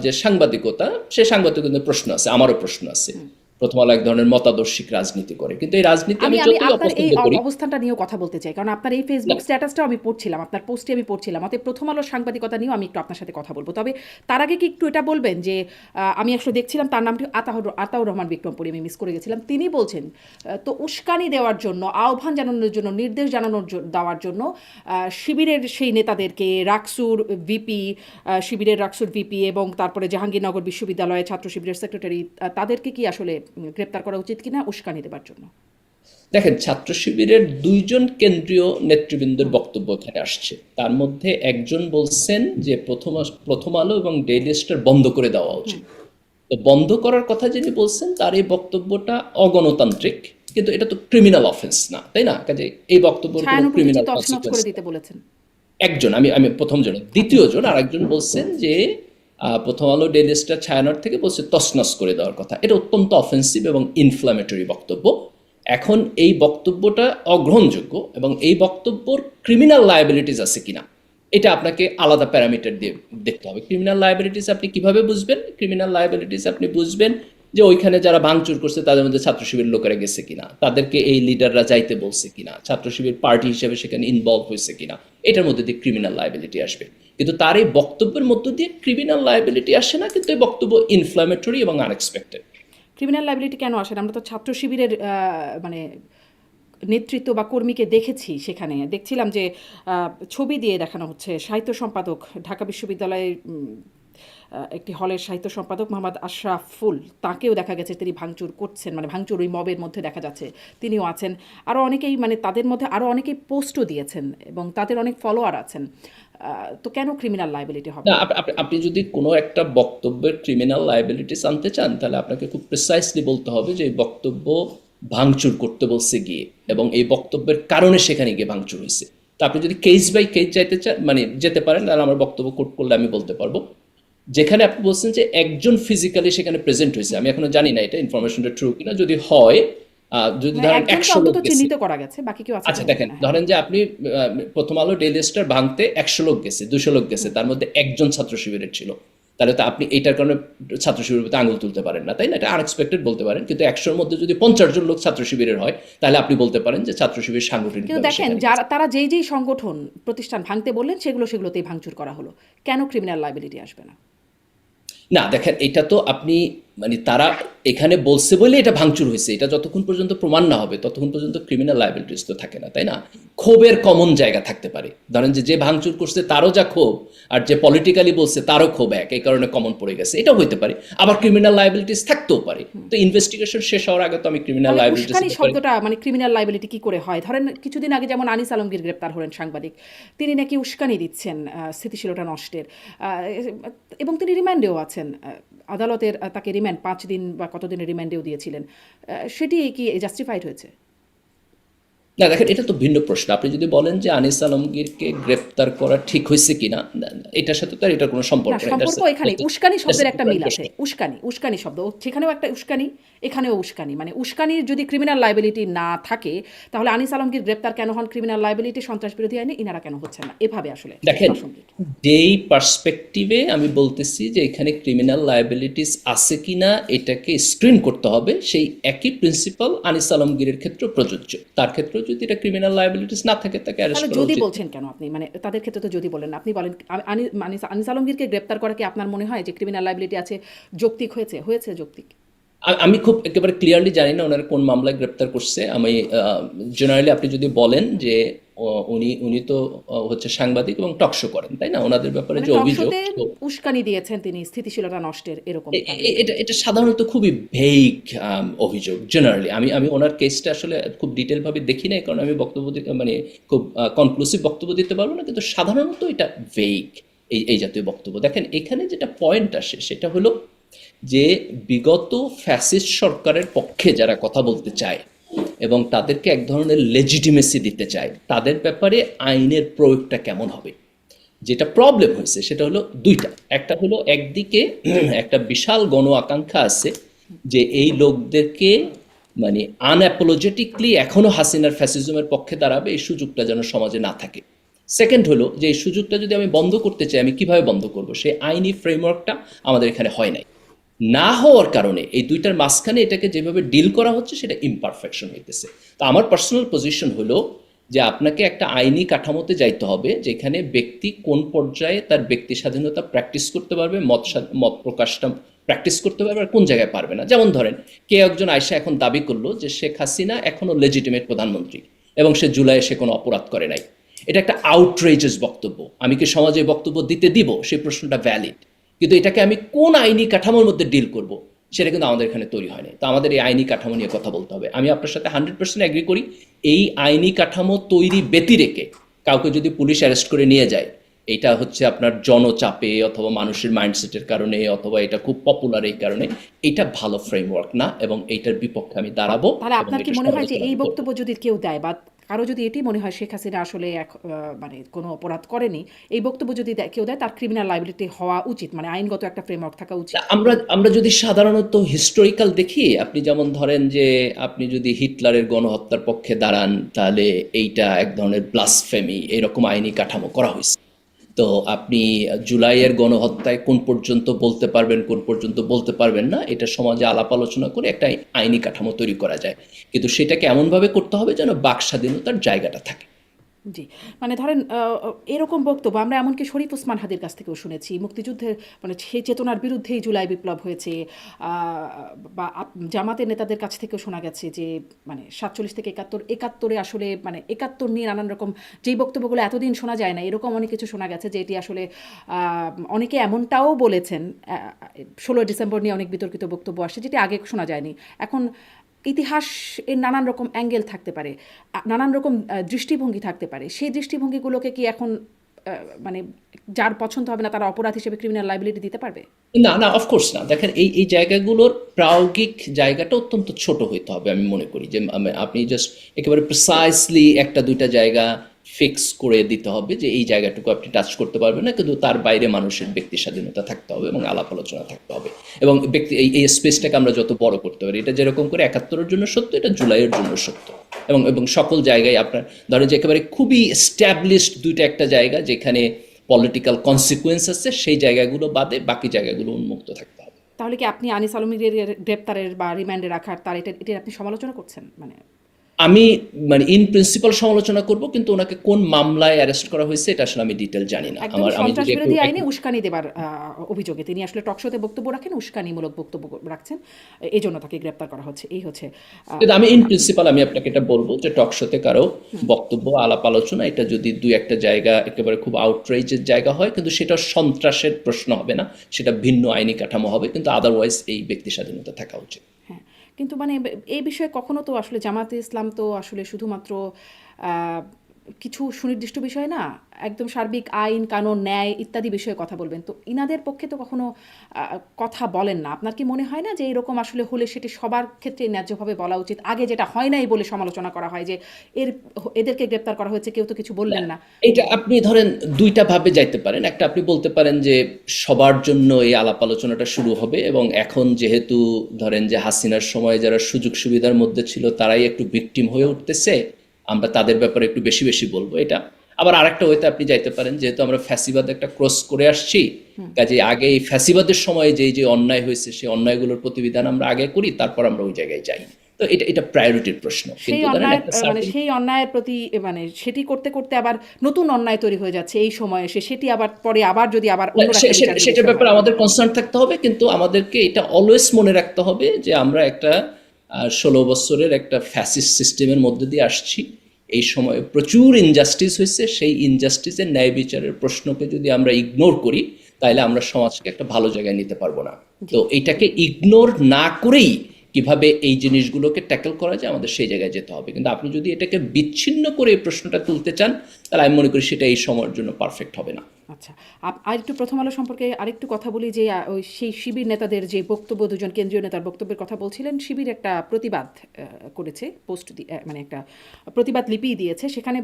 যে সাংবাদিকতা, সে সাংবাদিকতার প্রশ্ন আছে, আমারও প্রশ্ন আছে। প্রথম আলো এক ধরনের মতাদর্শিক রাজনীতি করে, কিন্তু এই রাজনীতি আমি আমি যতই আপনার এই অপছন্দ করি। অবস্থানটা নিয়েও কথা বলতে চাই, কারণ আপনার এই ফেসবুক স্ট্যাটাসটাও আমি পড়ছিলাম, আপনার পোস্টে আমি পড়ছিলাম, অতএব প্রথম আলোর সাংবাদিকতা নিয়েও আমি একটু আপনার সাথে কথা বলবো। তবে তার আগে কি একটু এটা বলবেন যে আমি আসলে দেখছিলাম তার নামটি আতাউর রহমান বিক্রমপুরী, আমি মিস করে গেছিলাম। তিনি বলছেন তো উস্কানি দেওয়ার জন্য, আহ্বান জানানোর জন্য, নির্দেশ দেওয়ার জন্য শিবিরের সেই নেতাদেরকে শিবিরের রাকসুর ভিপি এবং তারপরে জাহাঙ্গীরনগর বিশ্ববিদ্যালয়ে ছাত্র শিবিরের সেক্রেটারি, তাদেরকে কি আসলে গ্রেপ্তার করা উচিত কিনা উস্কানি দেবার জন্য? দেখেন, ছাত্র শিবিরের 2 জন কেন্দ্রীয় নেতৃবৃন্দের বক্তব্য এখানে আসছে। তার মধ্যে একজন বলছেন যে প্রথম আলো এবং ডেইলি স্টার বন্ধ করে দেওয়া উচিত। তো বন্ধ করার কথা যিনি বলছেন তার এই বক্তব্যটা অগণতান্ত্রিক, কিন্তু এটা তো ক্রিমিনাল অফেন্স না, তাই না? কাজে এই বক্তব্যের কোনো ছায়ানট ক্রিমিনাল তছনছ কনসিকুয়েন্স। করে দিতে বলেছেন একজন, আমি প্রথম জন, দ্বিতীয় জন আর একজন বলছেন যে প্রথম আলো ডেইলি স্টার ছায়ানট থেকে বলছে তছনছ করে দেওয়ার কথা। এটা অত্যন্ত অফেন্সিভ এবং ইনফ্ল্যামেটরি বক্তব্য। এখন এই বক্তব্যটা অগ্রহণযোগ্য, এবং এই বক্তব্যর ক্রিমিনাল লায়াবিলিটিস আছে কিনা এটা আপনাকে আলাদা প্যারামিটার দিয়ে দেখতে হবে। ক্রিমিনাল লায়াবিলিটিস আপনি কিভাবে বুঝবেন? ক্রিমিনাল লায়াবিলিটিস আপনি বুঝবেন যে ওইখানে যারা ভাঙচুর করছে তাদের মধ্যে ছাত্র শিবির লোকেরা গেছে কিনা, তাদেরকে এই লিডাররা যাইতে বলছে কিনা, ছাত্র শিবির পার্টি হিসেবে সেখানে ইনভলভ হয়েছে কিনা, এটার মধ্যে দিয়ে ক্রিমিনাল লায়াবিলিটি আসবে। কিন্তু তার এই বক্তব্যের মধ্য দিয়ে ক্রিমিনাল লায়াবিলিটি আসে না, কিন্তু এই বক্তব্য ইনফ্ল্যামেটরি এবং আনএক্সপেক্টেড। ক্রিমিনাল লাইবিলিটি কেন আসে না? আমরা তো ছাত্র শিবিরের মানে নেতৃত্ব বা কর্মীকে দেখেছি, সেখানে দেখছিলাম যে ছবি দিয়ে দেখানো হচ্ছে সাহিত্য সম্পাদক ঢাকা বিশ্ববিদ্যালয়ের একটি হলের সাহিত্য সম্পাদক মোহাম্মদ আশরাফুল, তাকেও দেখা গেছে তিনি ভাঙচুর করছেন, মানে ভাঙচুর ওই মবের মধ্যে দেখা যাচ্ছে, তিনিও আছেন। আরও অনেকেই, মানে তাদের মধ্যে আরও অনেকেই পোস্টও দিয়েছেন এবং তাদের অনেক ফলোয়ার আছেন। তো কেন ক্রিমিনাল লায়াবিলিটি হবে? না, আপনি যদি কোনো একটা বক্তব্যের ক্রিমিনাল লায়াবিলিটিস আনতে চান, তাহলে আপনাকে খুব প্রিসাইসলি বলতে হবে যে এই বক্তব্য ভাঙচুর করতে বলছে গিয়ে, এবং এই বক্তব্যের কারণে সেখানে গিয়ে ভাঙচুর হয়েছে। তো আপনি যদি কেস বাই কেস যাইতে চান, মানে যেতে পারেন, তাহলে আমার বক্তব্য কোট করলে আমি বলতে পারবো। যেখানে আপনি বলছেন যে একজন ফিজিক্যালি সেখানে প্রেজেন্ট হয়েছে, আমি এখনো জানি না এটা ইনফরমেশনটা ট্রু কিনা। যদি হয়, যদি মানে ধরেন একজনকে 100 লোক অন্তত গেছে। চিহ্নিত করা গেছে, বাকি কেউ আছে আচ্ছা কিনা দেখেন, জানি না। ধরেন যে আপনি প্রথম আলো ডেইলি স্টার ভাঙতে 100 লোক গেছে, 200 লোক গেছে, তার মধ্যে একজন ছাত্র শিবিরের ছিল, তাহলে তো আপনি এইটার কারণে ছাত্র শিবিরের প্রতি আঙুল তুলতে পারেন না, তাই না? এটা আনএক্সপেক্টেড বলতে পারেন। কিন্তু 100-র মধ্যে যদি 50 জন লোক ছাত্র শিবিরের হয়, তাহলে আপনি বলতে পারেন যে ছাত্র শিবির সাংগঠনিক। কিন্তু দেখেন, যারা তারা যেই সংগঠন প্রতিষ্ঠান ভাঙতে বললেন সেগুলোতেই ভাঙচুর করা হলো, কেন ক্রিমিনাল লায়াবিলিটি আসবে না? না দেখেন, এটা তো আপনি, মানে তারা এখানে বলছে বলে এটা ভাঙচুর হয়েছে, এটা যতক্ষণ পর্যন্ত প্রমাণ না হবে ততক্ষণ পর্যন্ত ক্রিমিনাল লায়াবিলিটিস তো থাকে না, তাই না? ক্ষোভের কমন জায়গা থাকতে পারে। ধরেন যে ভাঙচুর করছে তারও যা ক্ষোভ, আর যে পলিটিক্যালি বলছে তারও ক্ষোভ এক, এই কারণে কমন পড়ে গেছে, এটাও হইতে পারে। আবার ক্রিমিনাল লায়াবিলিটিস থাকতেও পারে। তো ইনভেস্টিগেশন শেষ হওয়ার আগে তো আমি ক্রিমিনাল তাহলে লায়াবিলিটিস উস্কানি শব্দটা, মানে ক্রিমিনাল লায়াবিলিটি কি করে হয়? ধরেন কিছুদিন আগে যেমন আনিস আলমগীর গ্রেপ্তার হলেন, সাংবাদিক, তিনি নাকি উস্কানি দিচ্ছেন স্থিতিশীলতা নষ্টের, এবং তিনি রিমান্ডেও আছেন। আদালতের তাকে রিমান্ড 5 দিন বা কতদিনের রিমান্ডেও দিয়েছিলেন। সেটি কি জাস্টিফাইড হয়েছে? না দেখেন, এটা তো ভিন্ন প্রশ্ন। আপনি যদি বলেন যে আনিস আলমগীরকে গ্রেফতার করা ঠিক হয়েছে কিনা, এটার সাথে তো আর এটার কোনো না, সম্পর্ক নেই। সম্পর্ক এখানে উস্কানি শব্দের একটা মিল আছে। প্রশ্ন। উস্কানি শব্দ, সেখানেও একটা উস্কানি, এখানেও উস্কানি। মানে উস্কানির যদি ক্রিমিনাল লায়াবিলিটি না থাকে, তাহলে আনিস আলমগীর গ্রেপ্তার কেন হন ক্রিমিনাল লায়াবিলিটি, সন্ত্রাস বিরোধী আইনে, ইনারা কেন হচ্ছেন না? এভাবে আসলে দেখেন, প্রাসঙ্গিক। যেই পার্সপেক্টিভে আমি বলতেছি যে এখানে ক্রিমিনাল লায়াবিলিটিস আছে কিনা এটাকে স্ক্রিন করতে হবে, সেই একই প্রিন্সিপাল আনিস আলমগীরের ক্ষেত্রে প্রযোজ্য। তার ক্ষেত্রে যদি এটা ক্রিমিনাল লায়াবিলিটিস না থাকে, তাকে অ্যারেস্ট তাহলে করা যদি উচিত। বলছেন কেন আপনি? মানে তাদের ক্ষেত্রে তো যদি বলেন না, আপনি বলেন আনিস আলমগীরকে গ্রেপ্তার করা কি আপনার মনে হয় যে ক্রিমিনাল লায়াবিলিটি আছে যৌক্তিক হয়েছে যৌক্তিক? আমি খুব একেবারে ক্লিয়ারলি জানি না ওনারা কোন মামলায় গ্রেপ্তার করছে। আমি জেনারেলি আপনি যদি বলেন যে উনি তো হচ্ছে সাংবাদিক এবং টকশো করেন, তাই না? ওনাদের ব্যাপারে মানে যে টক অভিযোগ, শোতে উস্কানি দিয়েছেন তিনি, স্থিতিশীলতা নষ্টের, এরকম এটা সাধারণত খুবই ভেইগ অভিযোগ। জেনারেলি আমি ওনার কেসটা আসলে খুব ডিটেলভাবে দেখি না, কারণ আমি বক্তব্য মানে খুব কনক্লুসিভ বক্তব্য দিতে পারবো না, কিন্তু সাধারণত এটা ভেইগ, এই জাতীয় বক্তব্য। দেখেন, এখানে যেটা পয়েন্ট আসে সেটা হলো যে বিগত ফ্যাসিস্ট সরকারের পক্ষে যারা কথা বলতে চায় এবং তাদেরকে এক ধরনের লেজিটিমেসি দিতে চায়, তাদের ব্যাপারে আইনের প্রয়োগটা কেমন হবে। যেটা প্রবলেম হয়েছে সেটা হলো দুইটা। একটা হলো একদিকে একটা বিশাল গণ আকাঙ্ক্ষা আছে যে এই লোকদেরকে, মানে আনঅ্যাপোলজেটিকলি এখনো হাসিনার ফ্যাসিজমের পক্ষে দাঁড়াবে, এই সুযোগটা যেন সমাজে না থাকে। সেকেন্ড হলো যে এই সুযোগটা যদি আমি বন্ধ করতে চাই, আমি কিভাবে বন্ধ করব, সেই আইনি ফ্রেমওয়ার্কটা আমাদের এখানে হয় নাই। না হওয়ার কারণে এই দুইটার মাঝখানে এটাকে যেভাবে ডিল করা হচ্ছে সেটা ইমপারফেকশন হইতেছে। তো আমার পার্সোনাল পজিশন হলো যে আপনাকে একটা আইনি কাঠামোতে যাইতে হবে যেখানে ব্যক্তি কোন পর্যায়ে তার ব্যক্তি স্বাধীনতা প্র্যাকটিস করতে পারবে, মত প্রকাশটা প্র্যাকটিস করতে পারবে, আর কোন জায়গায় পারবে না। যেমন ধরেন, কে একজন আয়সা এখন দাবি করলো যে শেখ হাসিনা এখনো লেজিটিমেট প্রধানমন্ত্রী এবং সে জুলাইয়ে সে কোনো অপরাধ করে নাই। এটা একটা আউটরেজেস বক্তব্য। আমি কি সমাজে বক্তব্য দিতে দিব, সেই প্রশ্নটা ভ্যালিড, কিন্তু এটাকে আমি কোন আইনি কাঠামোর মধ্যে ডিল করব সেটা কিন্তু আমাদের এখানে তৈরি হয়নি। তো আমাদের এই আইনি কাঠামো নিয়ে কথা বলতে হবে। আমি আপনার সাথে 100% এগ্রি করি, এই আইনি কাঠামো তৈরি ব্যতি রেখে কাউকে যদি পুলিশ অ্যারেস্ট করে নিয়ে যায়, এটা হচ্ছে আপনার জনচাপে অথবা মানুষের মাইন্ডসেটের কারণে অথবা এটা খুব পপুলার এই কারণে, এটা ভালো ফ্রেমওয়ার্ক না, এবং এইটার বিপক্ষে আমি দাঁড়াবো। তাহলে এবং আপনার কি এটা মনে হয় যে সমালোচনা এই করব। বক্তব্য যদি কেউ দেয়, বা কারো যদি এটি মনে হয় শেখ হাসিনা আসলে মানে কোনো অপরাধ করেনি, এই বক্তব্য যদি কেউ দেয়, তার ক্রিমিনাল লায়াবিলিটি হওয়া উচিত, মানে আইনগত একটা ফ্রেমওয়ার্ক থাকা উচিত? আমরা যদি সাধারণত হিস্টোরিক্যাল দেখি, আপনি যেমন ধরেন যে আপনি যদি হিটলারের গণহত্যার পক্ষে দাঁড়ান, তাহলে এইটা এক ধরনের ব্লাসফেমি, এরকম আইনি কাঠামো করা হয়েছে। তো আপনি জুলাইয়ের গণহত্যায় কোন পর্যন্ত বলতে পারবেন, কোন পর্যন্ত বলতে পারবেন না, এটা সমাজে আলাপ আলোচনা করে একটা আইনি কাঠামো তৈরি করা যায়, কিন্তু সেটাকে এমনভাবে করতে হবে যেন বাক স্বাধীনতার জায়গাটা থাকে। জি, মানে ধরেন এরকম বক্তব্য আমরা এমনকি শরীফ ওসমান হাদির কাছ থেকেও শুনেছি। মুক্তিযুদ্ধের মানে সেই চেতনার বিরুদ্ধেই জুলাই বিপ্লব হয়েছে। আ বা জামাতের নেতাদের কাছ থেকেও শোনা গেছে যে মানে ৪৭ থেকে ৭১, ৭১ আসলে মানে ৭১ নিয়ে নানান রকম যেই বক্তব্যগুলো এতদিন শোনা যায় না, এরকম অনেক কিছু শোনা গেছে যে এটি আসলে আ অনেকে এমনটাও বলেছেন ১৬ ডিসেম্বর নিয়ে অনেক বিতর্কিত বক্তব্য আসে যেটি আগে শোনা যায়নি। এখন ইতিহাস এর নানান রকম অ্যাঙ্গেল থাকতে পারে, নানান রকম দৃষ্টিভঙ্গি থাকতে পারে। সেই দৃষ্টিভঙ্গিগুলোকে কি এখন মানে যার পছন্দ হবে না তারা অপরাধ হিসেবে ক্রিমিনাল লায়াবিলিটি দিতে পারবে? না, না, অফকোর্স না। দেখেন এই জায়গাগুলোর প্রায়োগিক জায়গাটা অত্যন্ত ছোট হইতে হবে আমি মনে করি। যে আপনি জাস্ট একেবারে প্রিসাইসলি ১টা ২টা জায়গা ফিক্স করে দিতে হবে যে এই জায়গাটুকু আপনি টাচ করতে পারবেন না, কিন্তু তার বাইরে মানুষের ব্যক্তি স্বাধীনতা থাকতে হবে এবং আলাপ আলোচনা থাকতে হবে। এবং এই স্পেসটাকে আমরা যত বড় করতে পারি, এটা যেরকম করে ৭১-এর জন্য সত্য, এটা জুলাইয়ের জন্য সত্য। এবং সকল জায়গায় আপনার ধরেন যে একেবারে খুবই এস্টাবলিশড ২টা জায়গা যেখানে পলিটিক্যাল কনসিকুয়েন্স আছে, সেই জায়গাগুলো বাদে বাকি জায়গাগুলো উন্মুক্ত থাকতে হবে। তাহলে কি আপনি আনিস আলমগীরের গ্রেপ্তারের বা রিমান্ডে রাখার তার এটার আপনি সমালোচনা করছেন? মানে আমি ইন প্রিন্সিপাল সমালোচনা করব, কিন্তু ওনাকে কোন মামলায় অ্যারেস্ট করা হয়েছে এটা আসলে আমি ডিটেল জানি না। একদম আমি সন্ত্রাস যদি বিরোধী আইনে উস্কানি দেবার অভিযোগে তিনি আসলে টকশোতে বক্তব্য রাখেন, উস্কানিমূলক বক্তব্য রাখছেন, এই জন্য তাকে গ্রেপ্তার করা হচ্ছে। এই হচ্ছে কিন্তু আমি ইন প্রিন্সিপাল আমি আপনাকে এটা বলবো যে টকশোতে কারো বক্তব্য আলাপ আলোচনা এটা যদি ২-১টা জায়গা একেবারে খুব আউটরেজের জায়গা হয়, কিন্তু সেটা সন্ত্রাসের প্রশ্ন হবে না, সেটা ভিন্ন আইনি কাঠামো হবে, কিন্তু আদারওয়াইজ এই ব্যক্তি স্বাধীনতা থাকা উচিত। হ্যাঁ, কিন্তু মানে এই বিষয়ে কখনো তো আসলে জামাতে ইসলাম তো আসলে শুধুমাত্র আহ, কিছু সুনির্দিষ্ট বিষয় না, একদম সার্বিক আইন কানুন ন্যায় ইত্যাদি বিষয়ে কথা বলবেন, তো ইনাদের পক্ষে তো কখনো কথা বলেন না। আপনার কি মনে হয় না যে এরকম আসলে হলে সেটি সবার ক্ষেত্রে ন্যায্যভাবে বলা উচিত? আগে যেটা হয় নাই বলে সমালোচনা করা হয় যে এদেরকে গ্রেপ্তার করা হয়েছে, কেউ তো কিছু বললেন না। এটা আপনি ধরেন ২টা ভাবে যাইতে পারেন। একটা আপনি বলতে পারেন যে সবার জন্য এই আলাপ আলোচনাটা শুরু হবে, এবং এখন যেহেতু ধরেন যে হাসিনার সময় যারা সুযোগ সুবিধার মধ্যে ছিল তারাই একটু ভিকটিম হয়ে উঠতেছে, আমরা তাদের ব্যাপারে একটু বেশি বেশি বলবো। এটা আবার আরেকটা ওয়েতে আপনি যাইতে পারেন, যেহেতু আমরা ফ্যাসিবাদ একটা ক্রস করে আসছি, কাজে আগে এই ফ্যাসিবাদের সময় যে অন্যায় হয়েছে সেই অন্যায়গুলোর প্রতিবিধান আমরা আগে করি, তারপর আমরা ওই জায়গায় যাই। তো এটা প্রায়োরিটির প্রশ্ন। সেই কিন্তু ধরেন অন্যায় একটা মানে certain সেই অন্যায়ের প্রতি মানে সেটি করতে করতে আবার নতুন অন্যায় তৈরি হয়ে যাচ্ছে এই সময় এসে, সেটি আবার পরে আবার যদি আবার অন্য একটা বিচারের সেটার বিষয় ব্যাপারে হয়। আমাদের কনসার্ন থাকতে হবে, কিন্তু আমাদেরকে এটা অলওয়েজ মনে রাখতে হবে যে আমরা একটা ১৬ বছরের একটা ফ্যাসিস্ট সিস্টেমের মধ্যে দিয়ে আসছি। এই সময় প্রচুর ইনজাস্টিস হয়েছে, সেই ইনজাস্টিসের ন্যায় বিচারের প্রশ্নকে যদি আমরা ইগনোর করি তাহলে আমরা সমাজকে একটা ভালো জায়গায় নিতে পারবো না। তো এইটাকে ইগনোর না করেই কিভাবে এই জিনিসগুলোকে ট্যাকল করা যায় আমাদের সেই জায়গায় যেতে হবে। কিন্তু আপনি যদি এটাকে বিচ্ছিন্ন করে এই প্রশ্নটা তুলতে চান তাহলে আমি মনে করি সেটা এই সময়ের জন্য পারফেক্ট হবে না। আচ্ছা, আরেকটু প্রথম আলো সম্পর্কে আরেকটু কথা বলি যে ওই সেই শিবির নেতাদের যে বক্তব্য, দুজন কেন্দ্রীয় নেতার বক্তব্যের কথা বলছিলেন, শিবির একটা প্রতিবাদ করেছে, পোস্ট মানে একটা প্রতিবাদ লিপি দিয়েছে, সেখানে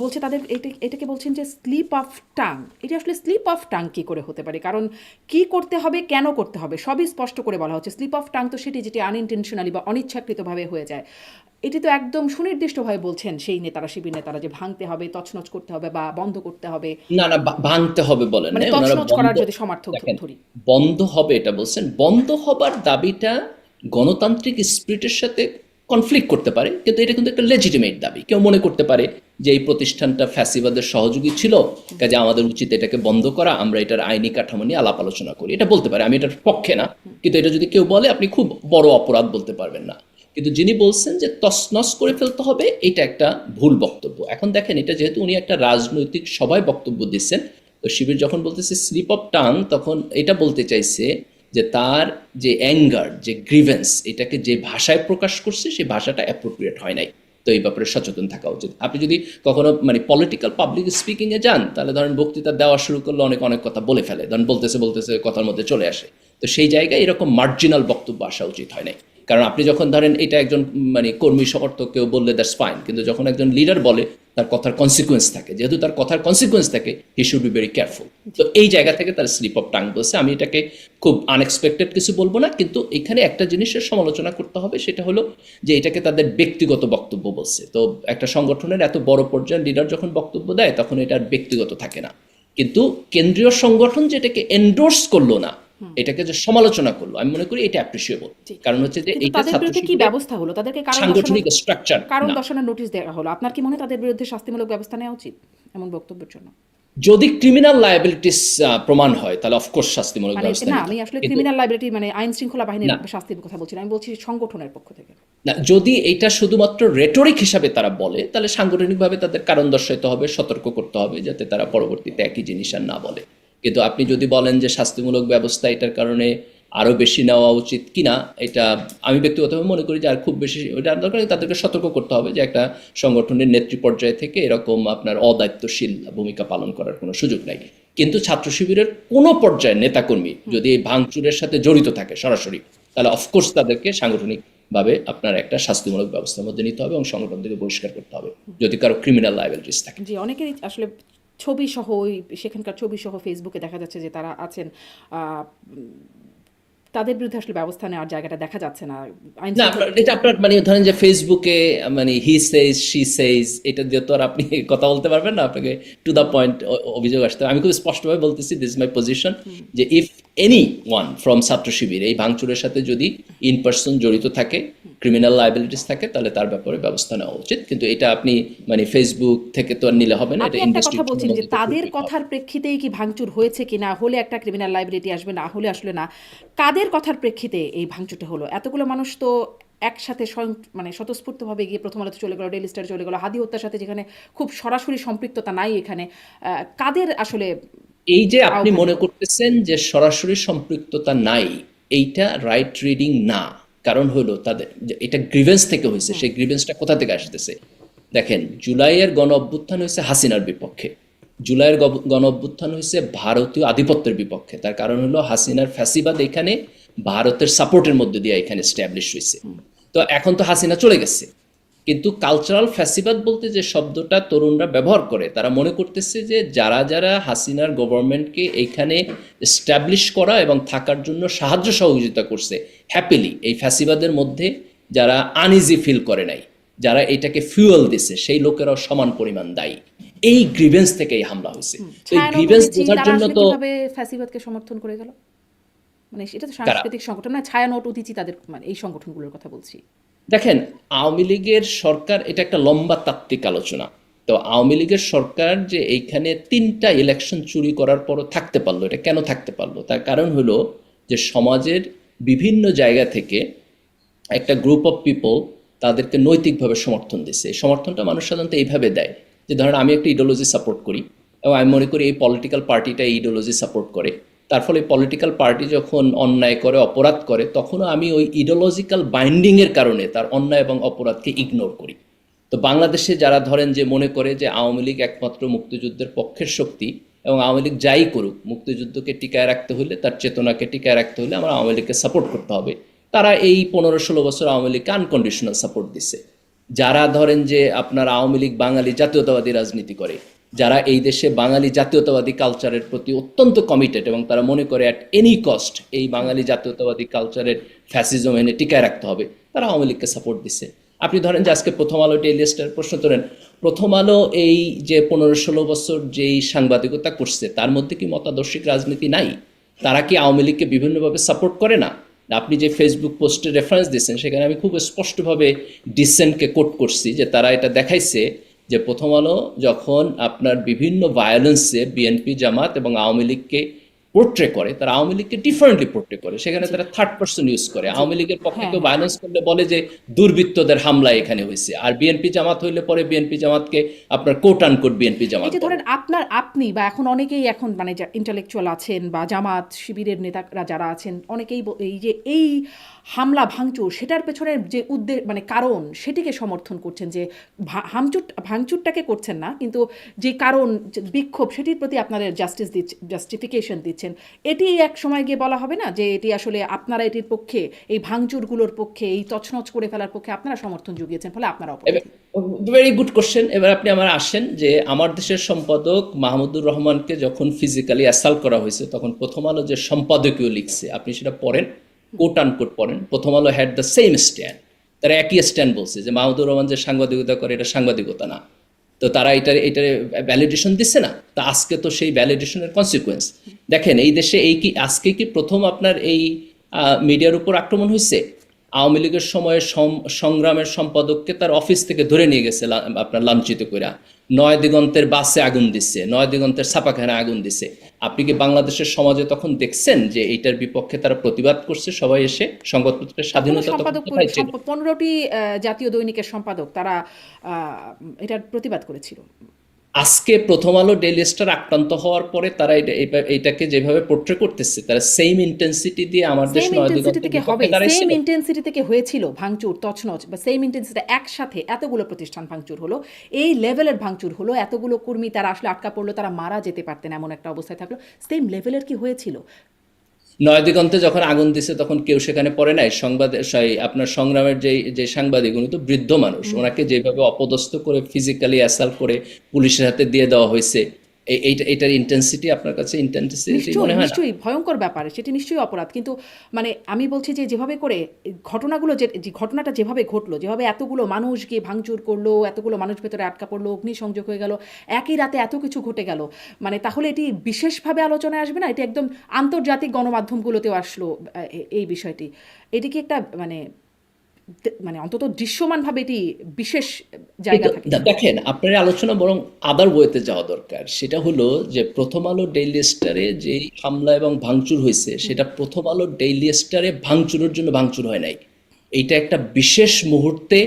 বলছে তাদের এটাকে বলছেন যে স্লিপ অফ টাং। এটা আসলে স্লিপ অফ টাং কী করে হতে পারে? কারণ কি করতে হবে, কেন করতে হবে সবই স্পষ্ট করে বলা হচ্ছে। স্লিপ অফ টাং তো সেটি যেটি আনইনটেনশনালি বা অনিচ্ছাকৃতভাবে হয়ে যায়। এটি তো একদম সুনির্দিষ্টভাবে বলছেন সেই নেতারা, শিবির নেতারা, যে ভাঙতে হবে, তছনছ করতে হবে বা বন্ধ করতে হবে। না, না, ভাঙতে হবে বলেন মানে নাই। ওনারা তছনছ করার বন্ধ, যদি সমার্থক দেখেন, ধরি। বন্ধ হবে এটা বলছেন। বন্ধ হবার দাবিটা গণতান্ত্রিক স্পিরিটের সাথে কনফ্লিক্ট করতে পারে, কিন্তু এটা কিন্তু একটা লেজিটিমেট দাবি। কেউ মনে করতে পারে যে এই প্রতিষ্ঠানটা ফ্যাসিবাদের সহযোগী ছিল, কাজে আমাদের উচিত এটাকে বন্ধ করা, আমরা এটার আইনি কাঠামো নিয়ে আলাপ আলোচনা করি। এটা বলতে পারে, আমি এটার পক্ষে না, কিন্তু এটা যদি কেউ বলে আপনি খুব বড় অপরাধ বলতে পারবেন না। কিন্তু যিনি বলছেন যে তছনছ করে ফেলতে হবে, এটা একটা ভুল বক্তব্য। এখন দেখেন, এটা যেহেতু উনি একটা রাজনৈতিক সভায় বক্তব্য দিচ্ছেন, তো শিবির যখন বলতেছে স্লিপ অফ টাং, তখন এটা বলতে চাইছে যে তার যে অ্যাঙ্গার, যে গ্রিভেন্স, এটাকে যে ভাষায় প্রকাশ করছে সেই ভাষাটা অ্যাপ্রোপ্রিয়েট হয় নাই। তো এই ব্যাপারে সচেতন থাকা উচিত। আপনি যদি কখনো পলিটিক্যাল পাবলিক স্পিকিংয়ে যান, তাহলে ধরেন বক্তৃতা দেওয়া শুরু করলে অনেক অনেক কথা বলে ফেলে, ধরেন বলতেছে বলতেছে কথার মধ্যে চলে আসে। তো সেই জায়গায় এরকম মার্জিনাল বক্তব্য আসা উচিত হয় নাই। কারণ আপনি যখন ধরেন এটা একজন কর্মী সমর্থক কেউ বললে দ্যাটস ফাইন, কিন্তু যখন একজন লিডার বলে তার কথার কনসিকুয়েন্স থাকে, যেহেতু তার কথার কনসিকুয়েন্স থাকে, he should be very careful. তো এই জায়গা থেকে তার স্লিপ অফ টাং বলছে। আমি এটাকে খুব আনএক্সপেক্টেড কিছু বলবো না, কিন্তু এখানে একটা জিনিসের সমালোচনা করতে হবে, সেটা হলো যে এটাকে তাদের ব্যক্তিগত বক্তব্য বলছে। তো একটা সংগঠনের এত বড় পর্যায়ের লিডার যখন বক্তব্য দেয় তখন এটা আর ব্যক্তিগত থাকে না। কিন্তু কেন্দ্রীয় সংগঠন যেটাকে এন্ডোর্স করলো না, এটাকে যে সমালোচনা করলো, আমি মনে করি এটা অ্যাপ্রিসিয়েবল। জি। কারণ হচ্ছে যে কিন্তু এইটা তাদের ছাত্র বিরুদ্ধে কি শিবিরের ব্যবস্থা হলো? তাদেরকে সাংগঠনিক স্ট্রাকচার কারণ না। দর্শানোর নোটিশ দেওয়া হলো। আপনার কি মনে হয় তাদের বিরুদ্ধে শাস্তিমূলক ব্যবস্থা নেওয়া উচিত এমন বক্তব্যের জন্য? যদি ক্রিমিনাল লায়াবিলিটিস প্রমাণ হয় তাহলে অফকোর্স শাস্তিমূলক মানে ব্যবস্থা না, নিতে আমি হবে। আসলে কিন্তু ক্রিমিনাল লাইবিলিটি মানে আইন শৃঙ্খলা বাহিনীর না, শাস্তির কথা বলছি না, আমি বলছি সংগঠনের পক্ষ থেকে। না, যদি এটা শুধুমাত্র রেটরিক হিসাবে তারা বলে তাহলে সাংগঠনিকভাবে তাদের কারণ দর্শাইতে হবে, সতর্ক করতে হবে যাতে তারা পরবর্তীতে একই জিনিস আর না বলে। কিন্তু আপনি যদি বলেন যে শাস্তিমূলক ব্যবস্থা এটার কারণে আরো বেশি নেওয়া উচিত কিনা, এটা আমি ব্যক্তিগতভাবে মনে করি যে আর খুব বেশি ওটা দরকার নেই। তাদেরকে সতর্ক করতে হবে যে একটা সংগঠনের নেতৃ পর্যায় থেকে এরকম আপনার অদায়িত্বশীল ভূমিকা পালন করার কোনো সুযোগ নাই। কিন্তু ছাত্র শিবিরের কোনো পর্যায়ের নেতাকর্মী যদি এই ভাঙচুরের সাথে জড়িত থাকে সরাসরি, তাহলে অফকোর্স তাদেরকে সাংগঠনিক ভাবে আপনার একটা শাস্তিমূলক ব্যবস্থার মধ্যে নিতে হবে এবং সংগঠন থেকে বহিষ্কার করতে হবে যদি কারো ক্রিমিনাল লায়াবিলিটিস থাকে। জি, অনেকেরই আসলে ছবি সহ ওই সেখানকার ছবি সহ ফেসবুকে দেখা যাচ্ছে যে তারা আছেন, আহ, তাদের বিরুদ্ধে আসলে ব্যবস্থা নেওয়ার জায়গাটা দেখা যাচ্ছে না। আইন না, শৃঙ্খলা এটা আপনার মানে ধরেন যে ফেসবুকে মানে হি সেইজ শি সেইজ এটা দিয়ে তো আর আপনি কথা বলতে পারবেন না, আপনাকে টু দ্য পয়েন্ট অভিযোগ আসতে হবে। আমি খুব স্পষ্টভাবে বলতেছি, দিস ইজ মাই পজিশন, যে ইফ এনি ওয়ান ফ্রম ছাত্র শিবির এই ভাঙচুরের সাথে যদি ইন পার্সন জড়িত থাকে, ক্রিমিনাল লায়াবিলিটিস থাকে, তাহলে তার ব্যাপারে ব্যবস্থা নেওয়া উচিত। কিন্তু এটা আপনি মানে ফেসবুক থেকে তো আর নিলে হবে না, আপনি এটা একটা কথা ইনভেস্টিগেশনের বলছেন যে মধ্যে তাদের কথার প্রেক্ষিতেই কি ভাঙচুর হয়েছে কিনা, হলে একটা ক্রিমিনাল লাইবিলিটি আসবে, না হলে আসলে না। কাদের কথার প্রেক্ষিতে এই ভাঙচুরটা হলো? এতগুলো মানুষ তো একসাথে মানে স্বতঃস্ফূর্তভাবে গিয়ে প্রথম আলোতে চলে গেল, ডেইলি স্টার চলে গেল, হাদি হত্যার সাথে যেখানে খুব সরাসরি সম্পৃক্ততা নাই এখানে, কাদের আসলে এই যে আপনি আওতায় মনে হলো? করতেছেন যে সরাসরি সম্পৃক্ততা নাই, এইটা রাইট রিডিং না। কারণ হলো তাদের এটা গ্রিভেন্স থেকে হয়েছে, সেই গ্রিভেন্সটা কোথা থেকে আসতেছে? দেখেন, জুলাইয়ের গণ অভ্যুত্থান হয়েছে হাসিনার বিপক্ষে, জুলাইয়ের গণ অভ্যুত্থান হয়েছে ভারতীয় আধিপত্যের বিপক্ষে। তার কারণ হলো হাসিনার ফ্যাসিবাদ এখানে ভারতের সাপোর্টের মধ্যে দিয়ে এখানে স্ট্যাবলিশ হয়েছে। তো এখন তো হাসিনা চলে গেছে, কিন্তু কালচারাল ফ্যাসিবাদ বলতে যে শব্দটা তরুণরা ব্যবহার করে, তারা মনে করতেছে যে যারা যারা হাসিনার গভর্নমেন্টকে এইখানে এস্টাবলিশ করা এবং থাকার জন্য সাহায্য সহযোগিতা করছে হ্যাপিলি, এই ফ্যাসিবাদের মধ্যে যারা আনইজি ফিল করে নাই, যারা এটাকে ফিউয়েল দিছে, সেই লোকেরাও সমান পরিমাণ দায়ী। এই গ্রিভেন্স থেকে এই হামলা হয়েছে। তো এই ছায়ানট গ্রিভেন্স উদিচি বোঝার তারা জন্য আসলে তো কিভাবে ফ্যাসিবাদকে সমর্থন করে গেল? মানে এটা তো কারা সাংস্কৃতিক সংগঠন, মানে ছায়ানট উদিচি তাদের, মানে এই সংগঠনগুলোর কথা বলছি। দেখেন, আওয়ামী লীগের সরকার, এটা একটা লম্বা তাত্ত্বিক আলোচনা। তো আওয়ামী লীগের সরকার যে এইখানে 3টা ইলেকশন চুরি করার পরও থাকতে পারলো, এটা কেন থাকতে পারলো? তার কারণ হলো যে সমাজের বিভিন্ন জায়গা থেকে একটা গ্রুপ অফ পিপল তাদেরকে নৈতিকভাবে সমর্থন দিচ্ছে। এই সমর্থনটা মানুষ সাধারণত এইভাবে দেয় যে ধরেন আমি একটা ইডিওলজি সাপোর্ট করি এবং আমি মনে করি এই পলিটিক্যাল পার্টিটা এই ইডিওলজি সাপোর্ট করে, তার ফলে পলিটিক্যাল পার্টি যখন অন্যায় করে, অপরাধ করে, তখনও আমি ওই ইডিওলজিক্যাল বাইন্ডিংয়ের কারণে তার অন্যায় এবং অপরাধকে ইগনোর করি। তো বাংলাদেশে যারা ধরেন যে মনে করে যে আওয়ামী লীগ একমাত্র মুক্তিযুদ্ধের পক্ষের শক্তি এবং আওয়ামী লীগ যাই করুক মুক্তিযুদ্ধকে টিকায় রাখতে হলে, তার চেতনাকে টিকায় রাখতে হলে আমরা আওয়ামী লীগকে সাপোর্ট করতে হবে, তারা এই 15-16 বছর আওয়ামী লীগকে আনকন্ডিশনাল সাপোর্ট দিচ্ছে। যারা ধরেন যে আপনার আওয়ামী লীগ বাঙালি জাতীয়তাবাদী রাজনীতি করে, যারা এই দেশে বাঙালি জাতীয়তাবাদী কালচারের প্রতি অত্যন্ত কমিটেড এবং তারা মনে করে অ্যাট এনি কস্ট এই বাঙালি জাতীয়তাবাদী কালচারের ফ্যাসিজম এনে টিকায় রাখতে হবে, তারা আওয়ামী লীগকে সাপোর্ট দিচ্ছে। আপনি ধরেন যে আজকে প্রথম আলো ডেইলি স্টার প্রশ্ন তোলেন, প্রথম আলো এই যে 15-16 বছর যেই সাংবাদিকতা করছে তার মধ্যে কি মতাদর্শিক রাজনীতি নাই? তারা কি আওয়ামী লীগকে বিভিন্নভাবে সাপোর্ট করে না? আপনি যে ফেসবুক পোস্টের রেফারেন্স দিচ্ছেন সেখানে আমি খুব স্পষ্টভাবে ডিসেন্টকে কোট করছি যে তারা এটা দেখাইছে যে প্রথম আলো যখন আপনার বিভিন্ন ভায়োলেন্সে বিএনপি, জামাত এবং আওয়ামী লীগকে পোর্ট্রে করে, তারা আওয়ামী লীগকে ডিফারেন্টলি পোর্ট্রে করে। সেখানে তারা থার্ড পার্সন ইউজ করে। আওয়ামী লীগের পক্ষে হ্যাঁ, কেউ হ্যাঁ। ভায়োলেন্স করলে বলে যে দুর্বৃত্তদের হামলা এখানে হয়েছে, আর বিএনপি জামাত হইলে পরে বিএনপি জামাতকে আপনার কোট আনকোট বিএনপি এই জামাত যে বলে। ধরেন আপনি বা এখন অনেকেই এখন মানে ইন্টালেকচুয়াল আছেন বা জামাত শিবিরের নেতারা যারা আছেন, অনেকেই এই যে এই হামলা ভাঙচুর সেটার পেছনের যে উদ্দেশ্য মানে কারণ সেটিকে সমর্থন করছেন, যে ভাঙচুরটাকে করছেন না, কিন্তু যে কারণ যে বিক্ষোভ সেটির প্রতি আপনারা জাস্টিফিকেশন দিচ্ছেন। এটি এক সময় গিয়ে বলা হবে না যে এটি আসলে আপনারা এটির পক্ষে, এই ভাঙচুরগুলোর পক্ষে, এই তছনছ করে ফেলার পক্ষে আপনারা সমর্থন জুগিয়েছেন, ফলে আপনারা অপরাধী? Very good question. এবার আপনি আমার আসেন যে আমার দেশের সম্পাদক মাহমুদুর রহমানকে যখন ফিজিক্যালি অ্যাসাল্ট করা হয়েছে তখন প্রথম আলো যে সম্পাদকীয় লিখছে আপনি সেটা পড়েন, কোট আনকোট পড়েন, প্রথম আলো হ্যাড দ্য সেম স্ট্যান্ড। তারা একই স্ট্যান্ড বলছে যে মাহমুদুর রহমান যে সাংবাদিকতা করে এটা সাংবাদিকতা না, তো তারা এটার ভ্যালিডেশন দিচ্ছে না। তা আজকে তো সেই ভ্যালিডেশনের কনসিকুয়েন্স দেখেন। এই দেশে আজকে কি প্রথম আপনার এই মিডিয়ার উপর আক্রমণ হয়েছে? আওয়ামী লীগের সময়ে সংগ্রামের সম্পাদককে তার অফিস থেকে ধরে নিয়ে গেছে আপনার লাঞ্ছিত কইরা, নয় দিগন্তের বাসে আগুন দিচ্ছে, নয় দিগন্তের ছাপাখানা আগুন দিচ্ছে। আপনি কি বাংলাদেশের সমাজে তখন দেখছেন যে এইটার বিপক্ষে তারা প্রতিবাদ করছে সবাই এসে? সংবাদপত্রের স্বাধীনতা তখন কোথায় ছিল? 15টি জাতীয় দৈনিকের সম্পাদক তারা এটার প্রতিবাদ করেছিল। আজকে প্রথম আলো, ডেইলি স্টার আক্রান্ত হওয়ার পরে তারা এটাকে যেভাবে পোর্ট্রে করতেছে, তারা সেম ইন্টেন্সিটি দিয়ে আমার দেশ সেম নয় ইন্টেন্সিটি দিগন্তের থেকে হবে, বিপক্ষে দাঁড়াইছিল। সেম ইন্টেন্সিটি থেকে হয়েছিল ভাঙচুর তছনছ, বা সেম ইন্টেন্সিটি একসাথে এতগুলো প্রতিষ্ঠান ভাঙচুর হলো, এই লেভেলের ভাঙচুর হলো, এতগুলো কর্মী তারা আসলে আটকা পড়লো, তারা মারা যেতে পারতেন এমন একটা অবস্থায় থাকলো। সেম লেভেলের কি হয়েছিল? নয় দিগন্তে যখন আগুন দিছে তখন কেউ সেখানে পড়ে নাই। আপনার সংগ্রামের যে সাংবাদিক, উনি তো বৃদ্ধ মানুষ, ওনাকে যেভাবে অপদস্থ করে ফিজিক্যালি অ্যাসাল্ট করে পুলিশের হাতে দিয়ে দেওয়া হয়েছে, এইটার ইন্টেন্সিটি আপনার কাছে ইন্টেন্সিটি মনে নিশ্চয়ই হয় না? নিশ্চয়ই ভয়ঙ্কর ব্যাপার, সেটি নিশ্চয়ই অপরাধ। কিন্তু মানে আমি বলছি যে যেভাবে করে ঘটনাগুলো, যে ঘটনাটা যেভাবে ঘটলো, যেভাবে এতগুলো মানুষ গিয়ে ভাঙচুর করলো, এতগুলো মানুষ ভেতরে আটকা পড়লো, অগ্নিসংযোগ হয়ে গেল, একই রাতে এত কিছু ঘটে গেল, মানে তাহলে এটি বিশেষভাবে আলোচনায় আসবে না? এটি একদম আন্তর্জাতিক গণমাধ্যমগুলোতেও আসলো এই বিষয়টি। এটি কি একটা মানে অন্তত দৃশ্যমানভাবে এটি বিশেষ জায়গা থাকে? দেখেন, আপনার আলোচনা বরং আদার ওয়েতে যাওয়া দরকার। সেটা হলো যে প্রথম আলো ডেইলি স্টারে যে হামলা এবং ভাঙচুর হয়েছে, সেটা প্রথম আলো ডেইলি স্টারে ভাঙচুরের জন্য ভাঙচুর হয় নাই। এইটা একটা বিশেষ মুহূর্তে,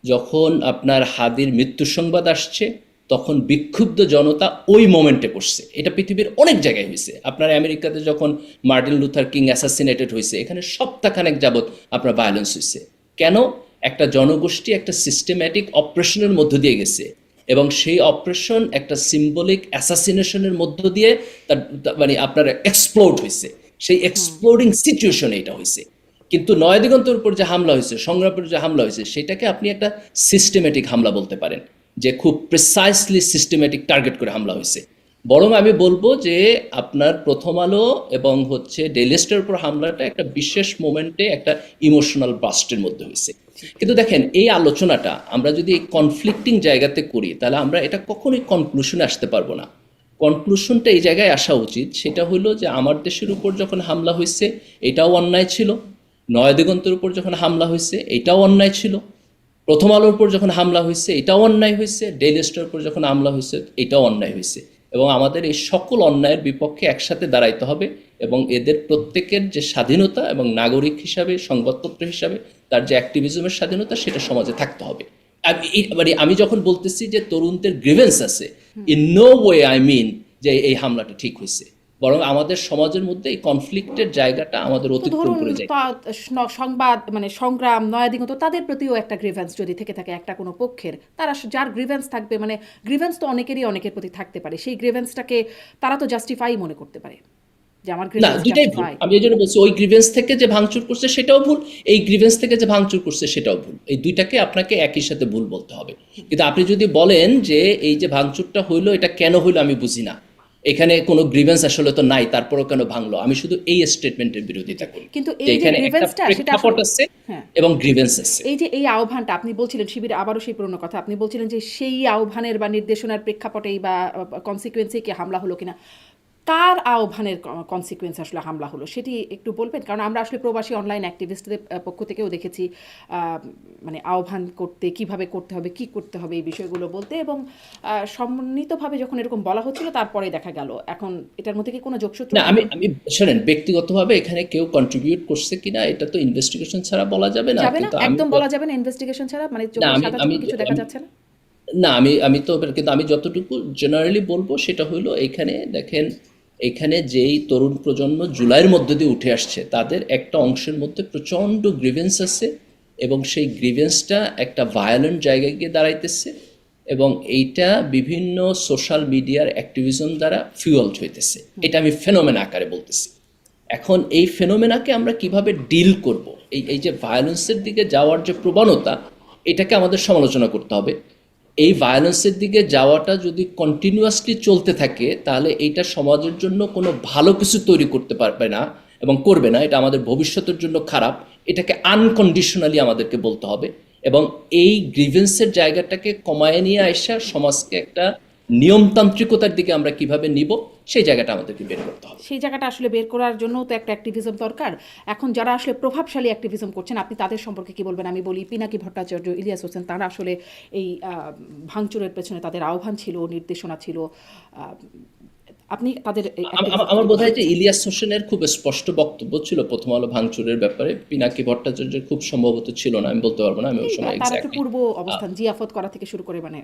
যখন আপনার হাদির মৃত্যু সংবাদ আসছে, তখন বিক্ষুব্ধ জনতা ওই মোমেন্টে পড়ছে। এটা পৃথিবীর অনেক জায়গায় হয়েছে। আপনার আমেরিকাতে যখন মার্টিন লুথার কিং অ্যাসাসিনেটেড হয়েছে, এখানে সপ্তাহখানেক যাবৎ আপনার ভায়োলেন্স হয়েছে। কেন? একটা জনগোষ্ঠী একটা সিস্টেম্যাটিক অপারেশনের মধ্য দিয়ে গেছে, এবং সেই অপারেশন একটা সিম্বলিক অ্যাসাসিনেশনের মধ্য দিয়ে মানে আপনার এক্সপ্লোড হয়েছে। সেই এক্সপ্লোডিং সিচুয়েশনে এটা হয়েছে। কিন্তু নয় দিগন্তের উপর যে হামলা হয়েছে, সংগ্রামের যে হামলা হয়েছে, সেটাকে আপনি একটা সিস্টেমেটিক হামলা বলতে পারেন, যে খুব প্রিসাইসলি সিস্টেমেটিক টার্গেট করে হামলা হয়েছে। বরং আমি বলবো যে আপনার প্রথম আলো এবং ডেইলি স্টারের উপর হামলাটা একটা বিশেষ মোমেন্টে, একটা ইমোশনাল বাস্টের মধ্যে হয়েছে। কিন্তু দেখেন, এই আলোচনাটা আমরা যদি এই কনফ্লিক্টিং জায়গাতে করি, তাহলে আমরা এটা কখনোই কনক্লুশনে আসতে পারবো না। কনক্লুশনটা এই জায়গায় আসা উচিত, সেটা হলো যে আমার দেশের উপর যখন হামলা হয়েছে এটাও অন্যায় ছিল, নয় দিগন্তের উপর যখন হামলা হয়েছে এটাও অন্যায় ছিল, প্রথম আলোর উপর যখন হামলা হয়েছে এটাও অন্যায় হয়েছে, ডেইলি স্টারের উপর যখন হামলা হয়েছে এটাও অন্যায় হয়েছে। এবং আমাদের এই সকল অন্যায়ের বিপক্ষে একসাথে দাঁড়াইতে হবে, এবং এদের প্রত্যেকের যে স্বাধীনতা এবং নাগরিক হিসাবে, সংবাদপত্র হিসাবে তার যে অ্যাক্টিভিজমের স্বাধীনতা, সেটা সমাজে থাকতে হবে। আমি যখন বলতেছি যে তরুণদের গ্রিভেন্স আছে, in no way I mean যে এই হামলাটা ঠিক হয়েছে, বরং আমাদের সমাজের মধ্যে এই কনফ্লিক্টের জায়গাটা আমাদের তো অতিক্রম ধরুন করে যায়। সংবাদ মানে সংগ্রাম, নয়াদিগন্ত, তাদের প্রতিও একটা গ্রিভেন্স যদি থেকে থাকে একটা কোনো পক্ষের, তারা যার গ্রিভেন্স থাকবে, মানে গ্রিভেন্স তো অনেকের প্রতি থাকতে পারে, সেই গ্রিভেন্সটাকে তারা তো জাস্টিফাই মনে করতে পারে যে আমার না, গ্রিভেন্স দুইটাই ভুল। জাস্টিফাই। আমি এই জন্য বলছি, ওই গ্রিভেন্স থেকে যে ভাঙচুর করছে সেটাও ভুল, এই গ্রিভেন্স থেকে যে ভাঙচুর করছে সেটাও ভুল। এই দুইটাকে আপনাকে একই সাথে ভুল বলতে হবে। কিন্তু আপনি যদি বলেন যে এই যে ভাঙচুরটা হইলো, এটা কেন হইলো আমি বুঝি না, এখানে কোনো গ্রিভেন্স আসলে তো নাই, তারপরেও কেন ভাঙলো, আমি শুধু এই স্টেটমেন্টের বিরোধিতা করি। কিন্তু যে এই যে এখানে একটা গ্রিভেন্সটা, সেটা প্রেক্ষাপট আসলে আছে হ্যাঁ, এবং গ্রিভেন্স আছে। এই যে এই আহ্বানটা আপনি বলছিলেন শিবির, আবারও সেই পুরনো কথা, আপনি বলছিলেন যে সেই আহ্বানের বা নির্দেশনার প্রেক্ষাপটেই বা কনসিকুয়েন্সে কি হামলা হলো কিনা, কার আহ্বানের কনসিকুয়েন্স আসলে হামলা হলো সেটি একটু বলবেন? কারণ আমরা আসলে প্রবাসী অনলাইন অ্যাক্টিভিস্টদের পক্ষ থেকেও দেখেছি মানে আহ্বান করতে, কিভাবে করতে হবে, কি করতে হবে, এই বিষয়গুলো বলতে, এবং সমন্বিতভাবে যখন এরকম বলা হচ্ছিল তারপরে দেখা গেল। এখন এটার মধ্যে কি কোনো যোগসূত্র? না, আমি শোনেন, ব্যক্তিগতভাবে এখানে কেউ কন্ট্রিবিউট করছে কিনা এটা তো ইনভেস্টিগেশন ছাড়া বলা যাবে না। যাবে না, কিন্তু একদম বলা যাবে না ইনভেস্টিগেশন ছাড়া, মানে না, সাদা চোখে কিছু দেখা যাচ্ছে না। না, আমি তো, কিন্তু আমি যতটুকু জেনারেলি বলবো সেটা হলো, এখানে দেখেন, এখানে যেই তরুণ প্রজন্ম জুলাইয়ের মধ্য দিয়ে উঠে আসছে, তাদের একটা অংশের মধ্যে প্রচণ্ড গ্রিভেন্স আছে, এবং সেই গ্রিভেন্সটা একটা ভায়োলেন্ট জায়গায় গিয়ে দাঁড়াইতেছে, এবং এইটা বিভিন্ন সোশ্যাল মিডিয়ার অ্যাক্টিভিজম দ্বারা ফিউয়েলড হইতেছে। এটা আমি ফেনোমেনা আকারে বলতেছি। এখন এই ফেনোমেনাকে আমরা কিভাবে ডিল করব, এই যে ভায়োলেন্সের দিকে যাওয়ার যে প্রবণতা, এটাকে আমাদের সমালোচনা করতে হবে। এই ভায়োলেন্সের দিকে যাওয়াটা যদি কন্টিনিউয়াসলি চলতে থাকে, তাহলে এইটা সমাজের জন্য কোনো ভালো কিছু তৈরি করতে পারবে না এবং করবে না। এটা আমাদের ভবিষ্যতের জন্য খারাপ। এটাকে আনকন্ডিশনালি আমাদেরকে বলতে হবে, এবং এই গ্রিভেন্সের জায়গাটাকে কমায় নিয়ে আইসা সমাজকে একটা নিয়মতান্ত্রিকতার দিকে আমরা কিভাবে নিব সেই জায়গাটা আমাদেরকে বের করতে হবে। সেই জায়গাটা আসলে বের করার জন্য তো একটা অ্যাক্টিভিজম দরকার। এখন যারা আসলে প্রভাবশালী অ্যাক্টিভিজম করছেন আপনি তাদের সম্পর্কে কি বলবেন? আমি বলি পিনাকি ভট্টাচার্য, ইলিয়াস হোসেন, তারা আসলে এই ভাঙচুরের পেছনে তাদের আহ্বান ছিল, নির্দেশনা ছিল। আপনি তাদের আমার বোধ হয় যে ইলিয়াস হোসেনের খুব স্পষ্ট বক্তব্য ছিল প্রথম আলো ভাঙচুরের ব্যাপারে, পিনাকি ভট্টাচার্যের খুব সম্ভবত ছিল না, আমি বলতে পারবো না, আমি ওই সময় তারা একটু এক্স্যাক্টলি পূর্ব অবস্থান জিয়াফত করা থেকে শুরু করে মানে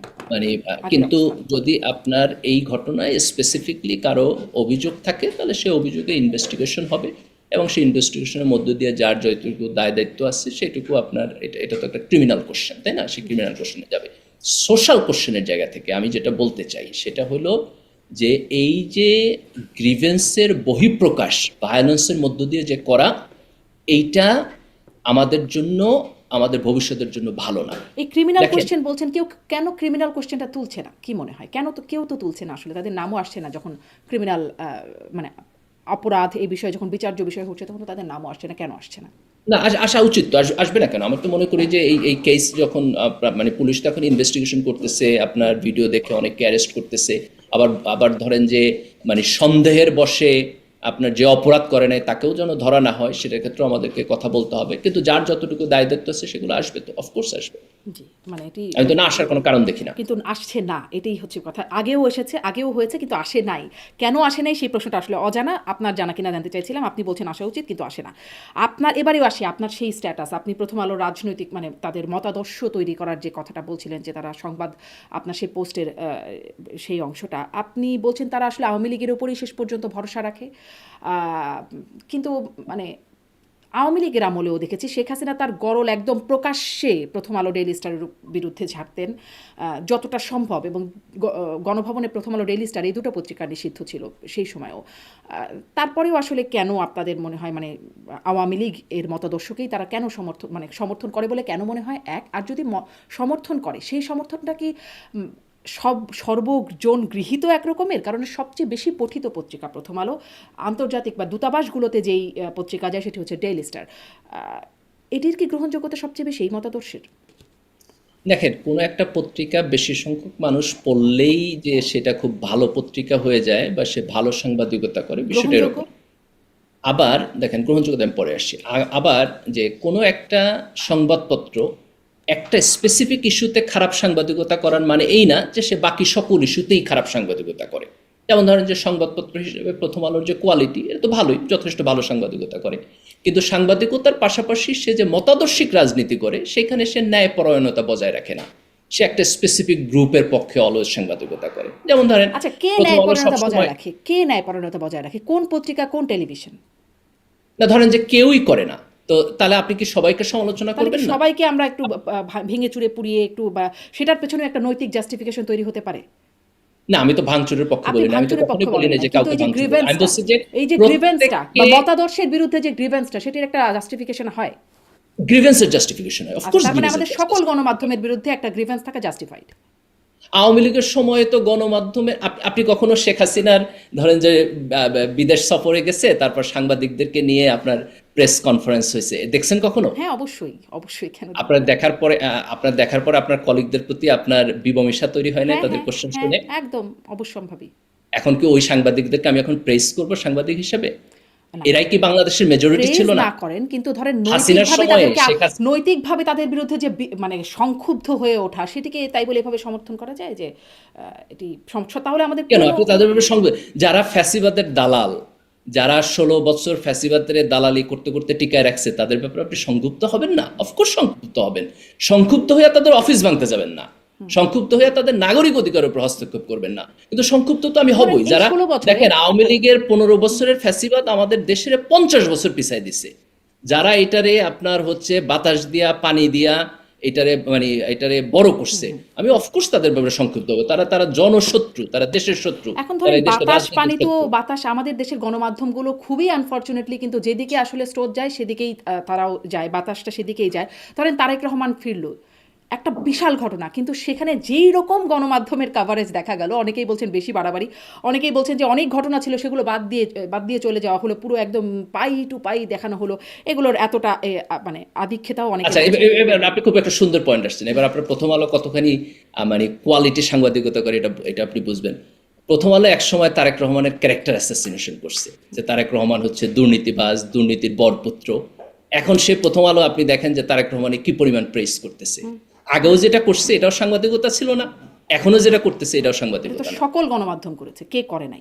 কিন্তু যদি আপনার এই ঘটনায় স্পেসিফিকলি কারো অভিযোগ থাকে তাহলে সে অভিযোগে ইনভেস্টিগেশন হবে এবং সেই ইনভেস্টিগেশনের মধ্য দিয়ে যার যতটুকু দায় দায়িত্ব আছে সেটুকু আপনার এটা তো একটা ক্রিমিনাল কোশ্চেন, তাই না? সে ক্রিমিনাল কোশ্চেনে যাবে। সোশ্যাল কোশ্চেনের জায়গা থেকে আমি যেটা বলতে চাই সেটা হলো যে এই যে গ্রিভেন্সের বহিঃপ্রকাশ ভায়োলেন্সের মধ্য দিয়ে যে করা, এইটা আমাদের জন্য, আমাদের ভবিষ্যতের জন্য ভালো না। এই ক্রিমিনাল কোশ্চেন বলছেন, কেউ কেন ক্রিমিনাল কোশ্চেনটা তুলছে না কি মনে হয়? কেউ তো তুলছে না আসলে, তাদের নামও আসছে না যখন ক্রিমিনাল মানে অপরাধ এই বিষয়ে যখন বিচার্য বিষয় হচ্ছে তখন তো তাদের নামও আসছে না, কেন আসছে না? না, আসা উচিত তো, আসবে না কেন? আমার তো মনে করি যে এই কেস যখন মানে পুলিশ তো এখন ইনভেস্টিগেশন করতেছে, আপনার ভিডিও দেখে অনেককে অ্যারেস্ট করতেছে, আবার ধরেন যে মানে সন্দেহের বশে আপনার যে অপরাধ করে নাই তাকেও যেন ধরা না হয়, সেটার ক্ষেত্রে আমাদেরকে কথা বলতে হবে। কিন্তু যার যতটুকু দায় দায়িত্ব আছে সেগুলো আসবে তো, অফকোর্স আসবে। জি, মানে এটি আমি তো না আসার কোনো কারণ দেখি না। কিন্তু আসছে না, এটাই হচ্ছে কথা। আগেও এসেছে, আগেও হয়েছে, কিন্তু আসে নাই। কেন আসে নাই সেই প্রশ্নটা আসলে অজানা। আপনার জানা কিনা জানতে চাইছিলাম। আপনি বলছেন আসা উচিত কিন্তু আসে না। আপনার এবারেও আসি, আপনার সেই স্ট্যাটাস, আপনি প্রথম আলো রাজনৈতিক মানে তাদের মতাদর্শ তৈরি করার যে কথাটা বলছিলেন যে তারা সংবাদ, আপনার সেই পোস্টের সেই অংশটা আপনি বলছেন তারা আসলে আওয়ামী লীগের উপরেই শেষ পর্যন্ত ভরসা রাখে। কিন্তু মানে আওয়ামী লীগের আমলেও দেখেছি শেখ হাসিনা তার গরল একদম প্রকাশ্যে প্রথম আলো ডেইলি স্টারের বিরুদ্ধে ঝাড়তেন যতটা সম্ভব, এবং গণভবনে প্রথম আলো ডেইলি স্টার এই দুটো পত্রিকা নিষিদ্ধ ছিল সেই সময়ও। তারপরেও আসলে কেন আপনাদের মনে হয় মানে আওয়ামী লীগ এর মতাদর্শকেই তারা কেন সমর্থন করে বলে কেন মনে হয়? এক, আর যদি সমর্থন করে সেই সমর্থনটা কি সর্বজন গৃহীত একরকমের? কারণ সবচেয়ে বেশি পঠিত পত্রিকা প্রথম আলো, আন্তর্জাতিক বা দূতাবাসগুলোতে যেই পত্রিকা যায় সেটি হচ্ছে ডেইলি স্টার। এটির কি গ্রহণযোগ্যতা সবচেয়ে বেশি এই মতাদর্শের? দেখেন, কোনো একটা পত্রিকা বেশি সংখ্যক মানুষ পড়লেই যে সেটা খুব ভালো পত্রিকা হয়ে যায় বা সে ভালো সাংবাদিকতা করে, বিষয়টা এরকম। আবার দেখেন, গ্রহণযোগ্যতা আমি পরে আসছি। আবার যে কোনো একটা সংবাদপত্র একটা স্পেসিফিক ইস্যুতে খারাপ সাংবাদিকতা করার মানে এই না যে সে বাকি সকল ইস্যুতেই খারাপ সাংবাদিকতা করে। যেমন ধরেন যে সংবাদপত্র হিসেবে প্রথম আলোর যে কোয়ালিটি, এটা তো ভালোই, যথেষ্ট ভালো সাংবাদিকতা করে, কিন্তু সাংবাদিকতার পাশাপাশি সে যে মতাদর্শিক রাজনীতি করে সেখানে সে ন্যায়পরায়ণতা বজায় রাখে না, সে একটা স্পেসিফিক গ্রুপের পক্ষে অলওয়েজ সাংবাদিকতা করে। যেমন ধরেন, আচ্ছা, কে ন্যায়পরায়ণতা বজায় রাখে? কে ন্যায়পরায়ণতা বজায় রাখে? কোন পত্রিকা, কোন টেলিভিশন? না, ধরেন যে কেউই করে না, তো তাহলে আপনি কি সবাইকে সমালোচনা করবেন না? সবাইকে আমরা একটু ভেঙে চুরে পুড়িয়ে একটু বা সেটার পেছনে একটা নৈতিক জাস্টিফিকেশন তৈরি হতে পারে? না, আমি তো ভাঙচুরের পক্ষে বলি না, আমি তো কখনোই বলি না যে কাউকে ভাঙচুর করতে। আমি বলছি যে এই যে গ্রিভেন্সটা বা মতাদর্শের বিরুদ্ধে যে গ্রিভেন্সটা, সেটার একটা জাস্টিফিকেশন হয়। গ্রিভেন্সের জাস্টিফিকেশন হয়, অফকোর্স। তার মানে আমাদের সকল গণমাধ্যমের বিরুদ্ধে একটা গ্রিভেন্স থাকা জাস্টিফাইড। আওয়ামী লীগের সময়ে তো গণমাধ্যমে আপনি কখনো শেখ হাসিনার ধরেন যে বিদেশ সফরে গেছে, তারপর সাংবাদিকদেরকে নিয়ে আপনার প্রেস কনফারেন্স হয়েছে, দেখছেন কখনো? হ্যাঁ, অবশ্যই অবশ্যই। কেন আপনার দেখার পরে আপনার কলিগদের প্রতি আপনার বিবমিশা তৈরি হয় না তাদের কোশ্চেন শুনে? একদম অবশ্যম্ভাবী। এখন কি ওই সাংবাদিকদেরকে আমি এখন প্রেস করব সাংবাদিক হিসেবে? এরাই কি বাংলাদেশের মেজরিটি ছিল না? না করেন, কিন্তু ধরেন নৈতিকভাবে নৈতিকভাবে তাদের বিরুদ্ধে যে মানে সংক্ষুব্ধ হয়ে ওঠা, সেটিকে তাই বলে এভাবে সমর্থন করা যায় যে এটি সমস্যা? তাহলে আমাদের কেন আপনি তাদের ব্যাপারে যারা ফ্যাসিবাদের দালাল, যারা 16 বছর ফ্যাসিবাদের দালালি করতে করতে টিকায় রাখছে, তাদের ব্যাপারে আপনি সংক্ষুব্ধ হবেন না? অফকোর্স সংক্ষুব্ধ হবেন। সংক্ষুব্ধ হয়ে তাদের অফিস ভাঙতে যাবেন না, সংক্ষুব্ধ হয়ে তাদের নাগরিক অধিকারের উপর হস্তক্ষেপ করবেন না, কিন্তু সংক্ষুব্ধ তো আমি হবই। যারা দেখেন, আওয়ামী লীগের 15 বছরের ফ্যাসিবাদ আমাদের দেশের 50 বছর পিছায় দিছে, যারা এটারে আপনার হচ্ছে বাতাস দিয়া পানি দিয়া এটারে বড় করছে, আমি অফকোর্স তাদের ব্যাপারে সংক্ষুব্ধ হবো। তারা জনশত্রু, তারা দেশের শত্রু। এখন ধরেন বাতাস পানি তো বাতাস, আমাদের দেশের গণমাধ্যমগুলো খুবই আনফরচুনেটলি কিন্তু যেদিকে আসলে স্রোত যায় সেদিকেই তারাও যায়, বাতাসটা সেদিকেই যায়। ধরেন তারেক রহমান ফিরল, একটা বিশাল ঘটনা, কিন্তু সেখানে যেই রকম গণমাধ্যমের কাভারেজ দেখা গেল, অনেকেই বলছেন বেশি বাড়াবাড়ি, অনেকেই বলছেন যে অনেক ঘটনা ছিল সেগুলো বাদ দিয়ে চলে যাওয়া হলো, পুরো একদম পাই টু পাই দেখানো হলো, এগুলোর এতটা মানে আধিক্যতাও অনেকে আচ্ছা, বলছেন। এবার আপনি খুব একটা সুন্দর পয়েন্ট আসছেন। এবার আপনার প্রথম আলো কতখানি মানে কোয়ালিটি সাংবাদিকতা করে এটা এটা আপনি বুঝবেন। প্রথম আলো একসময় তারেক রহমানের ক্যারেক্টার অ্যাসাসিনেশন করছে, যে তারেক রহমান হচ্ছে দুর্নীতিবাজ, দুর্নীতির বরপুত্র। এখন সে প্রথম আলো আপনি দেখেন যে তারেক রহমানে কি পরিমাণ প্রেস করতেছে। আগেও যেটা করছে এটাও সাংবাদিকতা ছিল না, এখনো যেটা করতেছে এটাও এটা তো সাংবাদিকতা না। সকল গণমাধ্যম করেছে, কে করে নাই?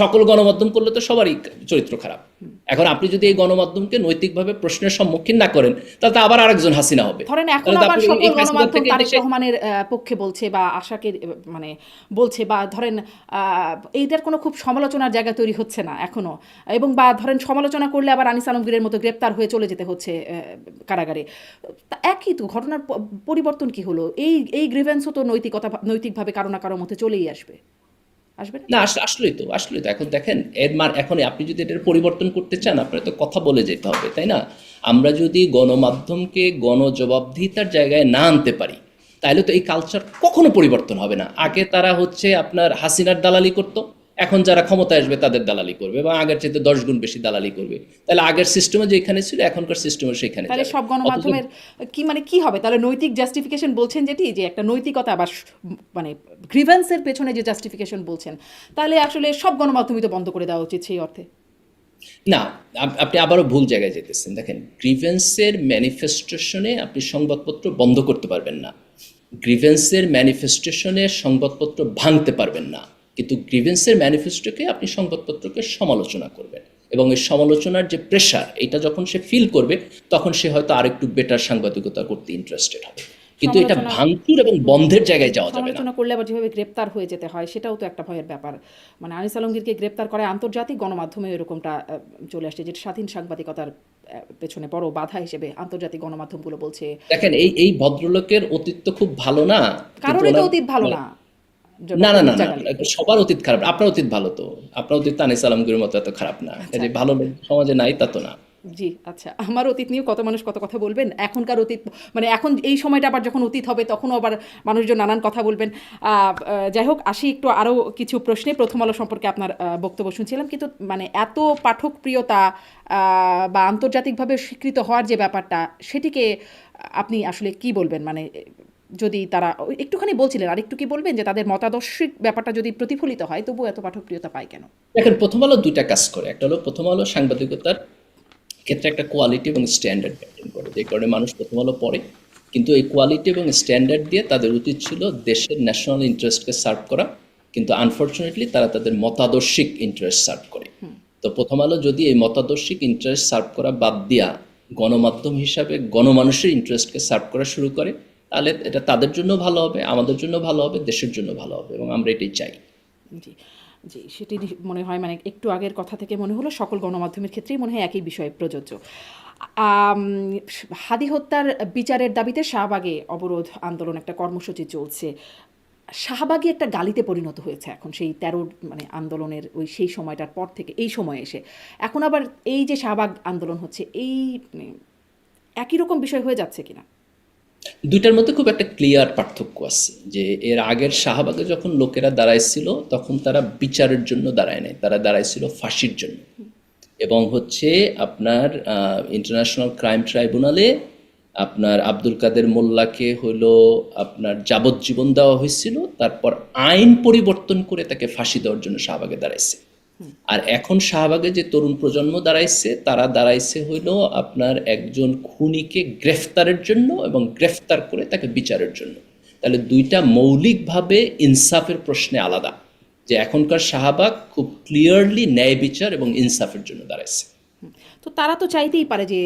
সকল গণমাধ্যম করলে তো সবারই চরিত্র খারাপ। এখন আপনি যদি এই গণমাধ্যমকে নৈতিকভাবে প্রশ্নের সম্মুখীন না করেন, তাহলে তো আবার আরেকজন হাসিনা হবে। ধরেন এখন তাহলে তো আবার আপনি সকল এই ফ্যাসিবাদ গণমাধ্যম থেকে তারেক দেশে রহমানের পক্ষে বলছে বা আশাকে মানে বলছে, বা ধরেন এইটার কোনো খুব সমালোচনার জায়গা তৈরি হচ্ছে না এখনো, এবং বা ধরেন সমালোচনা করলে আবার আনিস আলমগীরের মতো গ্রেপ্তার হয়ে চলে যেতে হচ্ছে কারাগারে। তা একই তো ঘটনার পরিবর্তন কি হলো? এই গ্রিভেন্সও তো নৈতিকভাবে কারো না কারোর মধ্যে চলেই আসবে, আসবে না? না, আসলেই তো এখন দেখেন এখন আপনি যদি এটার পরিবর্তন করতে চান আপনার তো কথা বলে যেতে হবে, তাই না? আমরা যদি গণমাধ্যমকে গণজবাবদিহিতার জায়গায় না আনতে পারি, তাহলে তো এই কালচার কখনো পরিবর্তন হবে না। আগে তারা হচ্ছে আপনার হাসিনার দালালি করতো, এখন যারা ক্ষমতায় আসবে তাদের দালালি করবে, এবং আগের চাইতে 10 গুণ বেশি দালালি করবে। তাহলে আগের সিস্টেমে যেখানে ছিল এখনকার সিস্টেমে সেখানে তাহলে যাবে। সব অথচ গণমাধ্যমের কি মানে কি হবে তাহলে? নৈতিক জাস্টিফিকেশন বলছেন যেটি, যে একটা নৈতিকতা বা মানে গ্রিভেন্সের পেছনে যে জাস্টিফিকেশন বলছেন, তাহলে আসলে সব গণমাধ্যমই তো বন্ধ করে দেওয়া উচিত সেই অর্থে। না, আপনি আবারও ভুল জায়গায় যেতেছেন। দেখেন, গ্রিভেন্সের ম্যানিফেস্টেশনে আপনি সংবাদপত্র বন্ধ করতে পারবেন না, গ্রিভেন্সের ম্যানিফেস্টেশনে সংবাদপত্র ভাঙতে পারবেন না, কিন্তু গ্রিভেন্সের ম্যানিফেস্টোকে আপনি সংবাদপত্রকে সমালোচনা করবেন, এবং এই সমালোচনার যে প্রেশার এটা যখন সে ফিল করবে তখন সে হয়তো আরেকটু বেটার সাংবাদিকতা করতে ইন্টারেস্টেড হবে। কিন্তু এটা সমালোচনা ভাঙচুর এবং বন্ধের জায়গায় যাওয়া যাবে না। সমালোচনা করলে আবার যেভাবে গ্রেপ্তার হয়ে যেতে হয়, সেটাও তো একটা ভয়ের ব্যাপার। মানে আনিস আলমগীরকে গ্রেপ্তার করে আন্তর্জাতিক গণমাধ্যমে এরকমটা চলে আসছে, যেটা স্বাধীন সাংবাদিকতার পেছনে বড় বাধা হিসেবে আন্তর্জাতিক গণমাধ্যমগুলো বলছে। দেখেন, এই ভদ্রলোকের অতীত তো খুব ভালো না, কিন্তু কারোরই তো ওনার অতীত ভালো না, না না ডক্টর না মির্জা না, গালিব। সবার অতীত খারাপ। আপনার অতীত ভালো তো, আপনার অতীত আনিস আলমগীরের মতো এত খারাপ না। আচ্ছা, যে ভালো লোক সমাজে নাই তা তো না। জি, আচ্ছা, আমার অতীত নিয়েও কত মানুষ কত কথা বলবেন। এখনকার অতীত মানে এখন এই সময়টা আবার যখন অতীত হবে তখনও আবার মানুষজন নানান কথা বলবেন। যাই হোক, আসি একটু আরও কিছু প্রশ্নে। প্রথম আলো সম্পর্কে আপনার বক্তব্য শুনছিলাম, কিন্তু মানে এত পাঠক প্রিয়তা বা আন্তর্জাতিকভাবে স্বীকৃত হওয়ার যে ব্যাপারটা, সেটিকে আপনি আসলে কি বলবেন? মানে যদি তারা একটুখানি বলছিলেন, আর একটু কি বলবেন যে তাদের মতাদর্শিক ব্যাপারটা যদি প্রতিফলিত হয় তবু এত পাঠক প্রিয়তা পায় কেন? দেখেন, প্রথম আলো দুইটা কাজ করে। একটা হলো প্রথম আলো সাংবাদিকতার ক্ষেত্রে একটা কোয়ালিটি এবং স্ট্যান্ডার্ড মেনটেন করে, যে কারণে মানুষ প্রথম আলো পড়ে। কিন্তু এই কোয়ালিটি এবং স্ট্যান্ডার্ড দিয়ে তাদের উচিত ছিল দেশের ন্যাশনাল ইন্টারেস্টকে সার্ভ করা, কিন্তু আনফর্চুনেটলি তারা তাদের মতাদর্শিক ইন্টারেস্ট সার্ভ করে। তো প্রথম আলো যদি এই মতাদর্শিক ইন্টারেস্ট সার্ভ করা বাদ দিয়া গণমাধ্যম হিসাবে গণমানুষের ইন্টারেস্টকে সার্ভ করা শুরু করে, তাহলে এটা তাদের জন্য ভালো হবে, আমাদের জন্য ভালো হবে, দেশের জন্য ভালো হবে, এবং আমরা এটাই চাই। জি, জি, সেটি মনে হয় মানে একটু আগের কথা থেকে মনে হলো সকল গণমাধ্যমের ক্ষেত্রেই মনে হয় একই বিষয় প্রযোজ্য। আম, হাদি হত্যার বিচারের দাবিতে শাহবাগে অবরোধ আন্দোলন, একটা কর্মসূচি চলছে। শাহবাগই একটা গালিতে পরিণত হয়েছে এখন, সেই 13 মানে আন্দোলনের সেই সময়টার পর থেকে এই সময় এসে এখন আবার এই যে শাহবাগ আন্দোলন হচ্ছে, এই মানে একই রকম বিষয় হয়ে যাচ্ছে কিনা? দুইটার মধ্যে খুব একটা ক্লিয়ার পার্থক্য আছে। যে এর আগের শাহবাগে যখন লোকেরা দাঁড়াইছিল তখন তারা বিচারের জন্য দাঁড়ায় নাই, তারা দাঁড়াইছিল ফাঁসির জন্য। এবং হচ্ছে আপনার ইন্টারন্যাশনাল ক্রাইম ট্রাইব্যুনালে আপনার আব্দুল কাদের মোল্লাকে হলো আপনার যাবজ্জীবন দেওয়া হয়েছিল, তারপর আইন পরিবর্তন করে তাকে ফাঁসি দেওয়ার জন্য শাহবাগে দাঁড়াইছে। আর এখন শাহবাগে যে তরুণ প্রজন্ম দাঁড়াইছে, তারা দাঁড়াইছে হইল আপনার একজন খুনিকে গ্রেফতারের জন্য এবং গ্রেফতার করে তাকে বিচারের জন্য। তাহলে দুইটা মৌলিকভাবে ইনসাফের প্রশ্নে আলাদা। যে এখনকার শাহবাগ খুব ক্লিয়ারলি ন্যায় বিচার এবং ইনসাফের জন্য দাঁড়াইছে। তো তারা তো চাইতেই পারে যে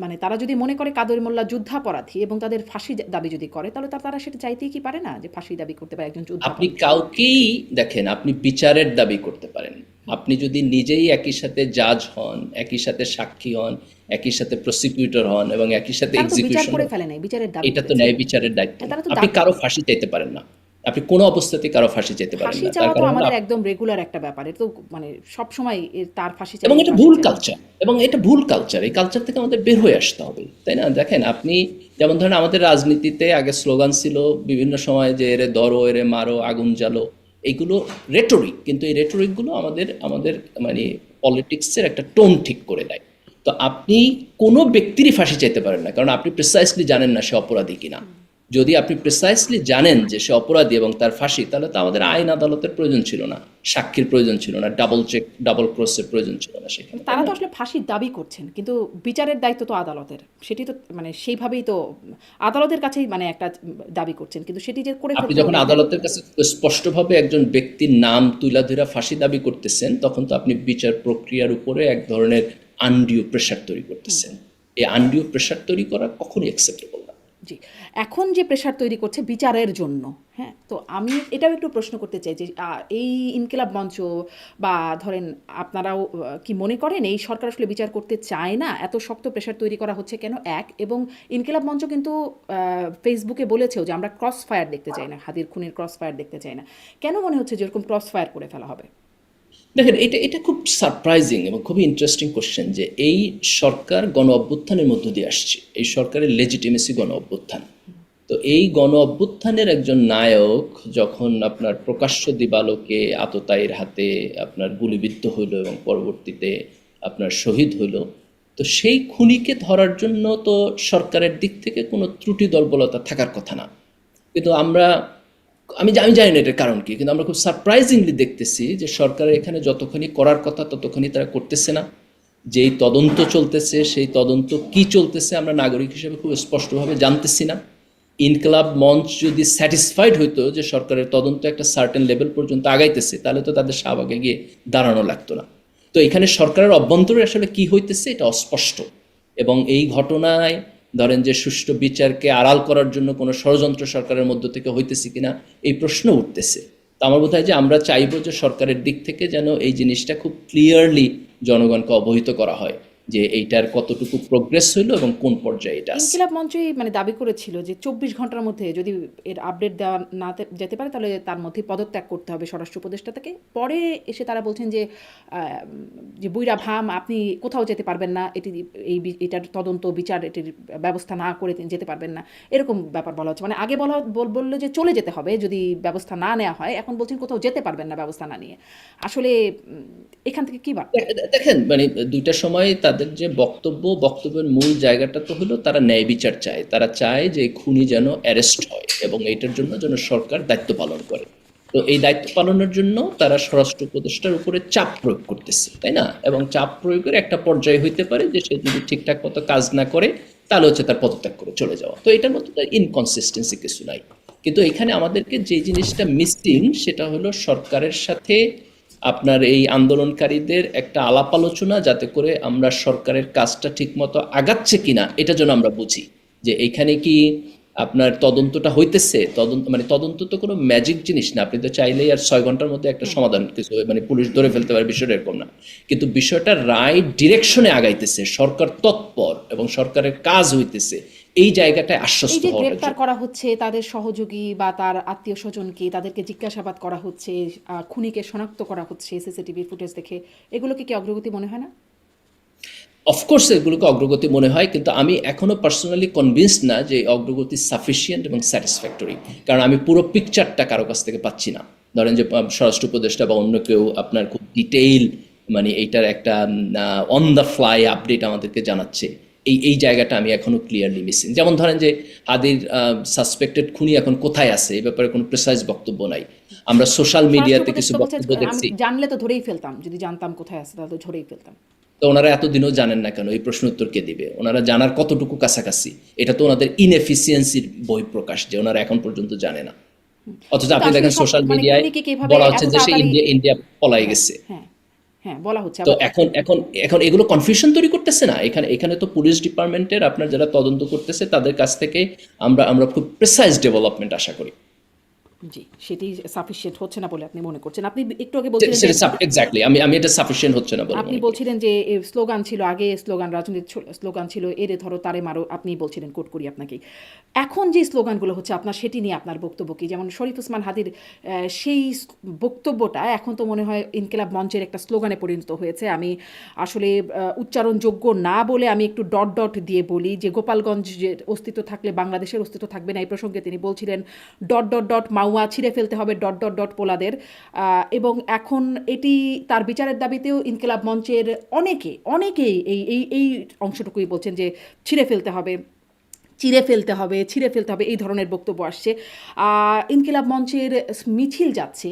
মানে তারা যদি মনে করে কাদের মোল্লা যুদ্ধাপরাধী এবং তাদের ফাঁসি দাবি যদি করে, তাহলে তারা সেটা চাইতেই কি পারে না যে ফাঁসি দাবি করতে পারে একজন আপনি যুদ্ধাপরাধী? কাউকেই দেখেন, আপনি বিচারের দাবি করতে পারেন, আপনি যদি নিজেই একই সাথে জাজ হন, একই সাথে সাক্ষী হন, একই সাথে প্রসিকিউটর হন এবং একই সাথে তারা তো বিচার এক্সিকিউশন করে হন, ফেলে নাই, বিচারের দাবি এটা তো করেছে। ন্যায় বিচারের দায়িত্ব। তারা তো আপনি কারো ফাঁসি চাইতে পারেন না, আপনি কোনো অবস্থাতেই কারো ফাঁসি যেতে পারেন ফাঁসি না। তার চাওয়া তো কারণ হলো আমাদের একদম রেগুলার একটা ব্যাপার, এটা তো মানে সবসময় তার ফাঁসি চাই এবং এই এটা ফাঁসি ভুল চাই। কালচার, এবং এটা ভুল কালচার। এই কালচার থেকে আমাদের বের হয়ে আসতে হবে, তাই না? দেখেন আপনি, যেমন ধরেন আমাদের রাজনীতিতে আগে স্লোগান ছিল বিভিন্ন সময় যে এরে ধরো, এরে মারো, আগুন জ্বালো, এইগুলো রেটরিক, কিন্তু এই রেটরিকগুলো আমাদের আমাদের মানে পলিটিক্সের একটা টোন ঠিক করে দেয়। তো আপনি কোনো ব্যক্তিরই ফাঁসি চাইতে পারেন না, কারণ আপনি প্রিসাইসলি জানেন না সে অপরাধী কিনা। যদি আপনি প্রিসাইসলি জানেন যে সে অপরাধী এবং তার ফাঁসি, তাহলে তো আমাদের আইন আদালতের প্রয়োজন ছিল না, সাক্ষীর প্রয়োজন ছিল না, ডাবল চেক ডাবল ক্রসের প্রয়োজন ছিল না সেখানে, তাই তারা তো না? আসলে ফাঁসির দাবি করছেন, কিন্তু বিচারের দায়িত্ব তো আদালতের, সেটি তো মানে সেইভাবেই তো আদালতের কাছেই মানে একটা দাবি করছেন, কিন্তু সেটি যে করে আপনি ফেলতে যখন হবে। আদালতের কাছে স্পষ্টভাবে একজন ব্যক্তির নাম তুলে ধরে ফাঁসি দাবি করতেছেন, তখন তো আপনি বিচার প্রক্রিয়ার উপরে এক ধরনের আনডিউ প্রেশার তৈরি করতেছেন। এই আনডিউ প্রেশার তৈরি করা কখনোই অ্যাকসেপ্টেবল না। জি, এখন যে প্রেশার তৈরি করছে বিচারের জন্য, হ্যাঁ, তো আমি এটাও একটু প্রশ্ন করতে চাই যে এই ইনকিলাব মঞ্চ বা ধরেন আপনারাও কি মনে করেন এই সরকার আসলে বিচার করতে চায় না, এত শক্ত প্রেশার তৈরি করা হচ্ছে কেন? এক, এবং ইনকিলাব মঞ্চ কিন্তু ফেসবুকে বলেছেও যে আমরা ক্রস ফায়ার দেখতে চাই না, হাদির খুনের ক্রস ফায়ার দেখতে চাই না। কেন মনে হচ্ছে যেরকম ক্রস ফায়ার করে ফেলা হবে? দেখেন, এটা এটা খুব সারপ্রাইজিং এবং খুবই ইন্টারেস্টিং কোশ্চেন যে এই সরকার গণ অভ্যুত্থানের মধ্য দিয়ে আসছে, এই সরকারের লেজিটিমেসি গণ অভ্যুত্থান। তো এই গণ অভ্যুত্থানের একজন নায়ক যখন আপনার প্রকাশ্য দিবালোকে আততায়ীর হাতে আপনার গুলিবিদ্ধ হইল এবং পরবর্তীতে আপনার শহীদ হইল, তো সেই খুনিকে ধরার জন্য তো সরকারের দিক থেকে কোনো ত্রুটি দলবলতা থাকার কথা না। কিন্তু আমি জানি না এটার কারণ কি, কিন্তু আমরা খুব সারপ্রাইজিংলি দেখতেছি যে সরকারের এখানে যতখানি করার কথা ততখানি তারা করতেছে না। যেই তদন্ত চলতেছে সেই তদন্ত কি চলতেছে আমরা নাগরিক হিসেবে খুব স্পষ্টভাবে জানতেছি না। ইনকলাব মঞ্চ যদি স্যাটিসফাইড হইতো যে সরকারের তদন্ত একটা সার্টেন লেভেল পর্যন্ত আগাইতেছে, তাহলে তো তাদের শাহবাগে গিয়ে দাঁড়ানো লাগতো না। তো এখানে সরকারের অভ্যন্তরে আসলে কি হইতেছে এটা অস্পষ্ট, এবং এই ঘটনায় ধরেন যে সুষ্ঠু বিচারকে আড়াল করার জন্য কোনো ষড়যন্ত্র সরকারের মধ্য থেকে হইতেছে কিনা এই প্রশ্ন উঠতেছে। তো আমার বোধ হয় যে আমরা চাইবো যে সরকারের দিক থেকে যেন এই জিনিসটা খুব ক্লিয়ারলি জনগণকে অবহিত করা হয় যে এইটার কতটুকু প্রোগ্রেস হইলো এবং কোন পর্যায়ে এটা আছে। ইনকিলাব মঞ্চই মানে দাবি করেছিল যে 24 ঘন্টার মধ্যে যদি এর আপডেট দেওয়া না যেতে পারে তাহলে তার মধ্যে পদত্যাগ করতে হবে স্বরাষ্ট্র উপদেষ্টা থেকে। পরে এসে তারা বলছেন যে যে বুইরা ভাম আপনি কোথাও যেতে পারবেন না, এটার তদন্ত বিচার এটির ব্যবস্থা না করে যেতে পারবেন না, এরকম ব্যাপার বলা হচ্ছে। মানে আগে বললো যে চলে যেতে হবে যদি ব্যবস্থা না নেওয়া হয়, এখন বলছেন কোথাও যেতে পারবেন না ব্যবস্থা না নিয়ে। আসলে এখান থেকে কি বার্তা? দেখেন মানে দুইটা সময় তাদের যে বক্তব্যের মূল জায়গাটা তো হলো তারা ন্যায় বিচার চায়, তারা চায় যে খুনি যেন অ্যারেস্ট হয় এবং এইটার জন্য যেন সরকার দায়িত্ব পালন করে। তো এই দায়িত্ব পালনের জন্য তারা স্বরাষ্ট্র উপদেষ্টার উপরে চাপ প্রয়োগ করতেছে, তাই না? এবং চাপ প্রয়োগের একটা পর্যায়ে হইতে পারে যে সে যদি ঠিকঠাক মতো কাজ না করে তাহলে হচ্ছে তার পদত্যাগ করে চলে যাওয়া। তো এটার মধ্যে তার ইনকনসিস্টেন্সি কিছু নাই। কিন্তু এখানে আমাদেরকে যে জিনিসটা মিসিং সেটা হলো সরকারের সাথে আপনার এই আন্দোলনকারীদের একটা আলাপ আলোচনা, যাতে করে আমরা সরকারের কাজটা ঠিকমতো আগাচ্ছে কিনা এটা যেন আমরা বুঝি। যে এইখানে কি আপনার তদন্তটা হইতেছে, তদন্ত তো কোনো ম্যাজিক জিনিস না, আপনি তো চাইলেই আর 6 ঘন্টার মধ্যে একটা সমাধান কিছু মানে পুলিশ ধরে ফেলতে পারে, বিষয়টা এরকম না। কিন্তু বিষয়টা রাইট ডিরেকশনে আগাইতেছে, সরকার তৎপর এবং সরকারের কাজ হইতেছে, এই জায়গাটায় এই আশ্বস্ত যে হওয়াটা গ্রেপ্তার করা হচ্ছে তাদের সহযোগী বা তার আত্মীয় স্বজনকে, তাদেরকে জিজ্ঞাসাবাদ করা হচ্ছে, খুনিকে শনাক্ত করা হচ্ছে সিসিটিভির ফুটেজ দেখে, এগুলোকে কি অগ্রগতি মনে হয় না? অফকোর্স এগুলোকে অগ্রগতি মনে হয়, কিন্তু আমি এখনো পার্সোনালি কনভিন্সড না যে অগ্রগতি সাফিসিয়েন্ট এবং স্যাটিসফ্যাক্টরি। কারণ আমি পুরো পিকচারটা কারো কাছ থেকে পাচ্ছি না। ধরেন যে স্বরাষ্ট্র উপদেষ্টা বা অন্য কেউ আপনার খুব ডিটেইল মানে এইটার একটা অন দ্য ফ্লাই আপডেট আমাদেরকে জানাচ্ছে, এই জায়গাটা আমি এখনো ক্লিয়ারলি মিসিং। যেমন ধরেন যে হাদির সাসপেক্টেড খুনি এখন কোথায় আছে এই ব্যাপারে কোনো প্রেসাইজ বক্তব্য নাই। আমরা সোশ্যাল মিডিয়াতে কিছু বক্তব্য আমি দেখছি। জানলে তো ধরেই ফেলতাম, যদি জানতাম কোথায় আছে তাহলে তো ধরেই ফেলতাম। তো ওনারা এতদিনও জানেন না কেন? এই প্রশ্ন উত্তর কে দিবে? ওনারা জানার কতটুকু কাছাকাছি? এটা তো ওনাদের ইনএফিসিয়েন্সির বহিঃপ্রকাশ যে ওনারা এখন পর্যন্ত জানে না। অথচ আপনি দেখেন সোশ্যাল মিডিয়ায় বলা হচ্ছে যে সে ইন্ডিয়া পলাই গেছে। হ্যাঁ হ্যাঁ বলা হচ্ছে। তো এখন এখন এখন এগুলো কনফিউশন তৈরি করতেছে না? এখানে তো পুলিশ ডিপার্টমেন্টের আপনার যারা তদন্ত করতেছে তাদের কাছ থেকে আমরা খুব প্রিসাইজ ডেভেলপমেন্ট আশা করি। জি, সেটি সাফিসিয়েন্ট হচ্ছে না বলে আপনি মনে করছেন। আপনি একটু আগে বলছিলেন যে এক্স্যাক্টলি, আমি এটা সাফিসিয়েন্ট হচ্ছে না বলে আপনি মনে করি। বলছিলেন যে স্লোগান ছিল আগে, স্লোগান রাজনীতির স্লোগান ছিল এরে ধরো তারে মারো, আপনি বলছিলেন, কোট করি আপনাকে। এখন যে স্লোগানগুলো হচ্ছে আপনার, সেটি নিয়ে আপনার বক্তব্য কি? যেমন শরীফ ওসমান হাদির সেই বক্তব্যটা এখন তো মনে হয় ইনকিলাব মঞ্চের একটা স্লোগানে পরিণত হয়েছে। আমি আসলে উচ্চারণযোগ্য না বলে আমি একটু ডট ডট দিয়ে বলি যে গোপালগঞ্জের অস্তিত্ব থাকলে বাংলাদেশের অস্তিত্ব থাকবে না। এই প্রসঙ্গে তিনি বলছিলেন ডট ডট ডট মাওয়া ছিঁড়ে ফেলতে হবে ডট ডট ডট পোলাদের। এবং এখন এটি তার বিচারের দাবিতেও ইনকিলাব মঞ্চের অনেকেই এই অংশটুকুই বলছেন যে ছিঁড়ে ফেলতে হবে, ছিঁড়ে ফেলতে হবে, এই ধরনের বক্তব্য আসছে। ইনকিলাব মঞ্চের মিছিল যাচ্ছে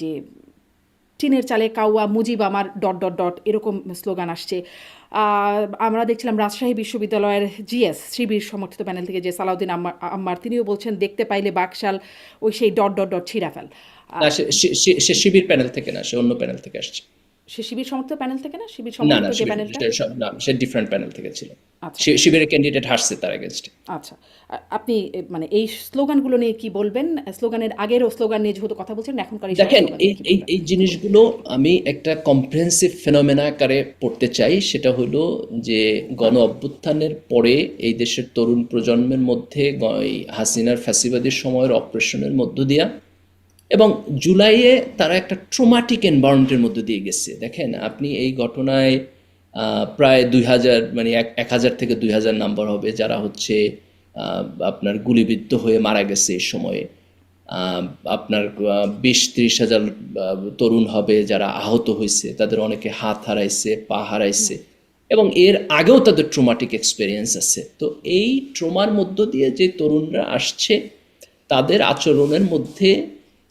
যে টিনের চালে কাউয়া মুজিব আমার ডট ডট ডট এরকম স্লোগান আসছে। আমরা দেখছিলাম রাজশাহী বিশ্ববিদ্যালয়ের জিএস শিবির সমর্থিত প্যানেল থেকে যে সালাউদ্দিন আম্মার তিনিও বলছেন দেখতে পাইলে বাকশাল ওই সেই ডট ডট ডট ছিঁড়া ফেল। না, সে শিবির প্যানেল থেকে না, সে অন্য প্যানেল থেকে আসছে। সে শিবির সমর্থিত প্যানেল থেকে না, শিবির না না, সমর্থিত যে প্যানেলটা। সে ডিফারেন্ট প্যানেল থেকে ছিল। আচ্ছা শিবিরের ক্যান্ডিডেট হারছে তার এগেনস্টে। আচ্ছা, আপনি মানে এই স্লোগানগুলো নিয়ে কি বলবেন? স্লোগানের আগেরও স্লোগান নিয়ে যেহেতু কথা বলছেন, এখনকার এই দেখেন, স্লোগান এই নিয়ে কি এই বলবেন? এই জিনিসগুলো আমি একটা কম্প্রিহেন্সিভ ফেনোমেনা আকারে পড়তে চাই। সেটা হলো যে গণ অভ্যুত্থানের পরে এই দেশের তরুণ প্রজন্মের মধ্যে এই হাসিনার ফ্যাসিবাদীর সময়ের অপারেশনের মধ্য দিয়া এবং জুলাইয়ে তারা একটা ট্রমাটিক এনভায়রনমেন্টের মধ্যে দিয়ে গেছে। দেখেন, আপনি এই ঘটনায় প্রায় 2000, মানে 1000 থেকে 2000 নাম্বার হবে যারা হচ্ছে আপনার গুলিবিদ্ধ হয়ে মারা গেছে এই সময়ে। আহ, আপনার 20-30 হাজার তরুণ হবে যারা আহত হয়েছে, তাদের অনেকে হাত হারাইছে, পা হারাইছে, এবং এর আগেও তাদের ট্রমাটিক এক্সপেরিয়েন্স আছে। তো এই ট্রমার মধ্য দিয়ে যে তরুণরা আসছে, তাদের আচরণের মধ্যে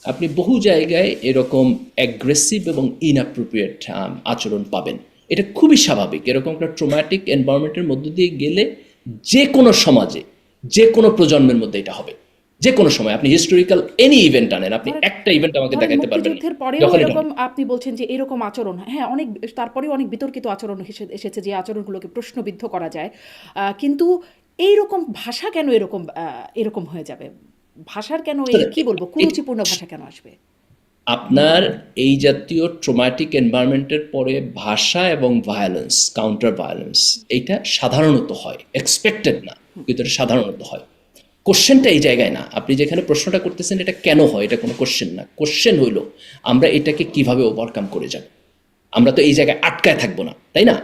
আপনি বহু জায়গায় এরকম অ্যাগ্রেসিভ এবং ইনঅ্যাপ্রোপ্রিয়েট আচরণ পাবেন। এটা খুবই স্বাভাবিক। এরকম একটা ট্রমাটিক এনভায়রনমেন্টের মধ্য দিয়ে গেলে যে কোনো সমাজে, যে কোনো প্রজন্মের মধ্যে এটা হবে। যে কোনো সময় আপনি হিস্টোরিক্যাল এনি ইভেন্ট আনেন, আপনি ধরেন একটা ইভেন্ট আমাকে ধরেন দেখাতে পারবেন না মুক্তিযুদ্ধের পরেও যখন এটা এরকম হবে। আপনি বলছেন যে এরকম আচরণ, হ্যাঁ অনেক, তারপরেও অনেক বিতর্কিত আচরণ এসেছে যে আচরণগুলোকে প্রশ্নবিদ্ধ করা যায়। কিন্তু এইরকম ভাষা কেন এরকম এরকম হয়ে যাবে? ভাষার কেন এই কি বলবো কুরুচিপূর্ণ ভাষা কেন আসবে? আপনার এই জাতীয় ট্রমাটিক এনভায়রনমেন্টের পরে ভাষা এবং ভায়োলেন্স, কাউন্টার ভায়োলেন্স, এইটা সাধারণত হয়, এক্সপেক্টেড না, কিন্তু এটা সাধারণত হয়। কোশ্চেনটা এই জায়গায় না। আপনি যেখানে প্রশ্নটা করতেছেন এটা কেন হয়, এটা কোনো কোশ্চেন না। কোশ্চেন হইল আমরা এটাকে কিভাবে ওভারকাম করে যাব। আমরা তো এই জায়গায় আটকায় থাকবো না, তাই না?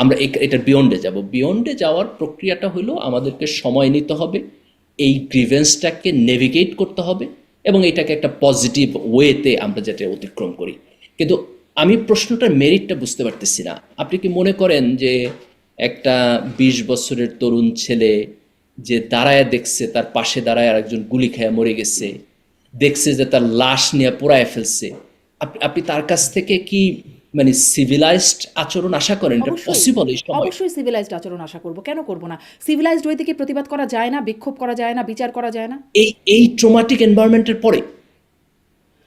আমরা এটার বিয়ন্ডে যাব। বিয়ন্ডে যাওয়ার প্রক্রিয়াটা হলো আমাদেরকে সময় নিতে হবে, এই গ্রিভেন্সটাকে নেভিগেট করতে হবে, এবং এটাকে একটা পজিটিভ ওয়েতে আমরা যাতে অতিক্রম করি। কিন্তু আমি প্রশ্নটার মেরিটটা বুঝতে পারতেছি না। আপনি কি মনে করেন যে একটা 20 বছরের তরুণ ছেলে যে দাঁড়ায় দেখছে তার পাশে দাঁড়ায় আর একজন গুলি খেয়ে মরে গেছে, দেখছে যে তার লাশ নিয়ে পোড়ায় ফেলছে, আপনি তার কাছ থেকে কি মানে সিভিলাইজড আচরণ আশা করেন? এটা অবশ্যই, পসিবল এই সময়? অবশ্যই সিভিলাইজড আচরণ আশা করব, কেন করব না? সিভিলাইজড ওয়ে থেকে প্রতিবাদ করা যায় না, বিক্ষোভ করা যায় না, বিচার করা যায় না? এই ট্রমাটিক এনভায়রনমেন্টের পরে,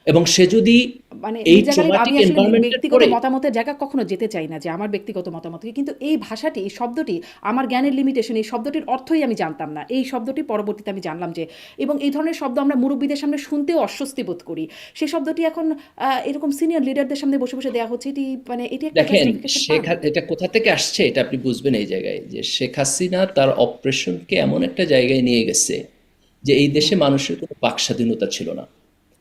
এবং সে যদি মানে এই মির্জা গালিব, ট্রমাটিক আমি আসলে এনভায়রনমেন্টের ব্যক্তিগত পরে, মতামতের জায়গা কখনো যেতে চাই না যে আমার ব্যক্তিগত মতামতকে, কিন্তু এই ভাষাটি, এই শব্দটি, আমার জ্ঞানের লিমিটেশন, এই শব্দটির অর্থই আমি জানতাম না। এই শব্দটি পরবর্তীতে আমি জানলাম যে, এবং এই ধরনের শব্দ আমরা মুরব্বীদের সামনে শুনতেও অস্বস্তি বোধ করি। সেই শব্দটি এখন এরকম সিনিয়র লিডারদের সামনে বসে বসে দেওয়া হচ্ছে। এটি মানে এটি একটা দেখেন জাস্টিফিকেশন। এটা কোথা থেকে আসছে এটা আপনি বুঝবেন এই জায়গায়, যে শেখ হাসিনা তার অপারেশনকে এমন একটা জায়গায় নিয়ে গেছে যে এই দেশে মানুষের কোনো বাক স্বাধীনতা ছিল না।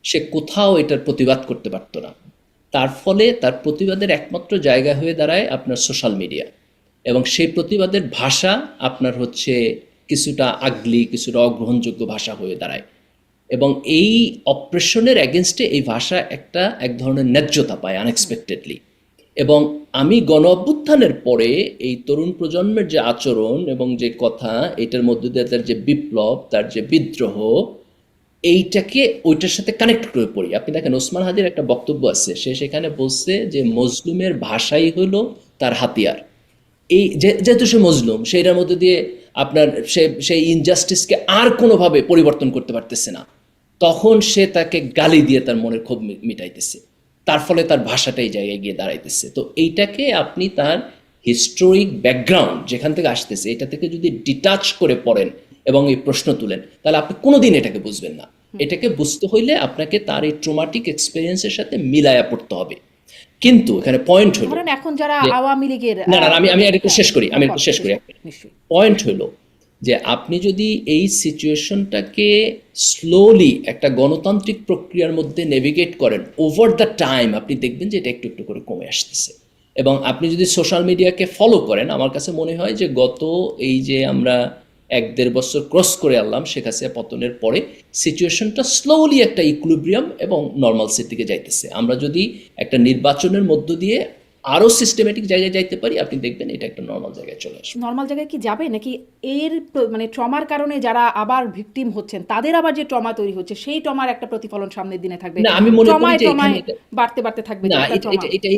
সে কোথাও এটার প্রতিবাদ করতে পারতো না। তার ফলে তার প্রতিবাদের একমাত্র জায়গা হয়ে দাঁড়ায় আপনার সোশ্যাল মিডিয়া, এবং সেই প্রতিবাদের ভাষা আপনার হচ্ছে কিছুটা আগলি, কিছুটা অগ্রহণযোগ্য ভাষা হয়ে দাঁড়ায়। এবং এই অপারেশনের এগেনস্টে এই ভাষা এক ধরনের ন্যায্যতা পায় আনএক্সপেক্টেডলি। এবং আমি গণ অভ্যুত্থানের পরে এই তরুণ প্রজন্মের যে আচরণ এবং যে কথা, এটার মধ্যে দিয়ে তার যে বিপ্লব, তার যে বিদ্রোহ, এইটাকে ওইটার সাথে কানেক্ট করে পড়ি। আপনি দেখেন ওসমান হাদির একটা বক্তব্য আছে, সে সেখানে বলছে যে মজলুমের ভাষাই হলো তার হাতিয়ার। এই যেহেতু সে মজলুম, সেইটার মধ্যে দিয়ে আপনার সেই ইনজাস্টিসকে আর কোনোভাবে পরিবর্তন করতে পারতেছে না, তখন সে তাকে গালি দিয়ে তার মনের ক্ষোভ মিটাইতেছে। তার ফলে তার ভাষাটা এই জায়গায় গিয়ে দাঁড়াইতেছে। তো এইটাকে আপনি তার হিস্টোরিক ব্যাকগ্রাউন্ড যেখান থেকে আসতেছে, এটা থেকে যদি ডিটাচ করে পড়েন এবং এই প্রশ্ন তুলেন, তাহলে আপনি কোনোদিন এটাকে বুঝবেন না। এটাকে বুঝতে হইলে আপনাকে তার এই ট্রমাটিক এক্সপেরিয়েন্সের সাথে মিলায়া পড়তে হবে। কিন্তু এখানে পয়েন্ট হলো ধরেন এখন যারা যে আওয়ামী লীগের না না না, আমি আর একটু হ্যাঁ শেষ করি, আমি হ্যাঁ একটু বলেন শেষ শেষ করি। করুন নিশ্চয়ই। পয়েন্ট হলো যে আপনি যদি এই সিচুয়েশনটাকে স্লোলি একটা গণতান্ত্রিক প্রক্রিয়ার মধ্যে নেভিগেট করেন ওভার দ্য টাইম, আপনি দেখবেন যে এটা একটু একটু করে কমে আসতেছে। এবং আপনি যদি সোশ্যাল মিডিয়াকে ফলো করেন, আমার কাছে মনে হয় যে গত এই যে আমরা 1-1.5 বছর ক্রস করে আনলাম শেখ হাসিনা পতনের পরে, সিচুয়েশনটা স্লোলি একটা ইকুইলিব্রিয়াম এবং নর্মালসির দিকে যাইতেছে। আমরা যদি একটা নির্বাচনের মধ্য দিয়ে আরও সিস্টেমেটিক জায়গায় যাইতে পারি, আপনি দেখবেন এটা একটা নর্মাল জায়গায় চলে আসবে। নর্মাল জায়গায় কি যাবে নাকি এর মানে ট্রমার কারণে যারা আবার ভিকটিম হচ্ছেন তাদের আবার যে ট্রমা তৈরি হচ্ছে সেই ট্রমার একটা প্রতিফলন সামনের দিনে থাকবে, না, আমি মনে করি ট্রমায় যে ট্রমায় এখানে বাড়তে বাড়তে থাকবে যে না, একটা এটা ট্রমা। এটা এটা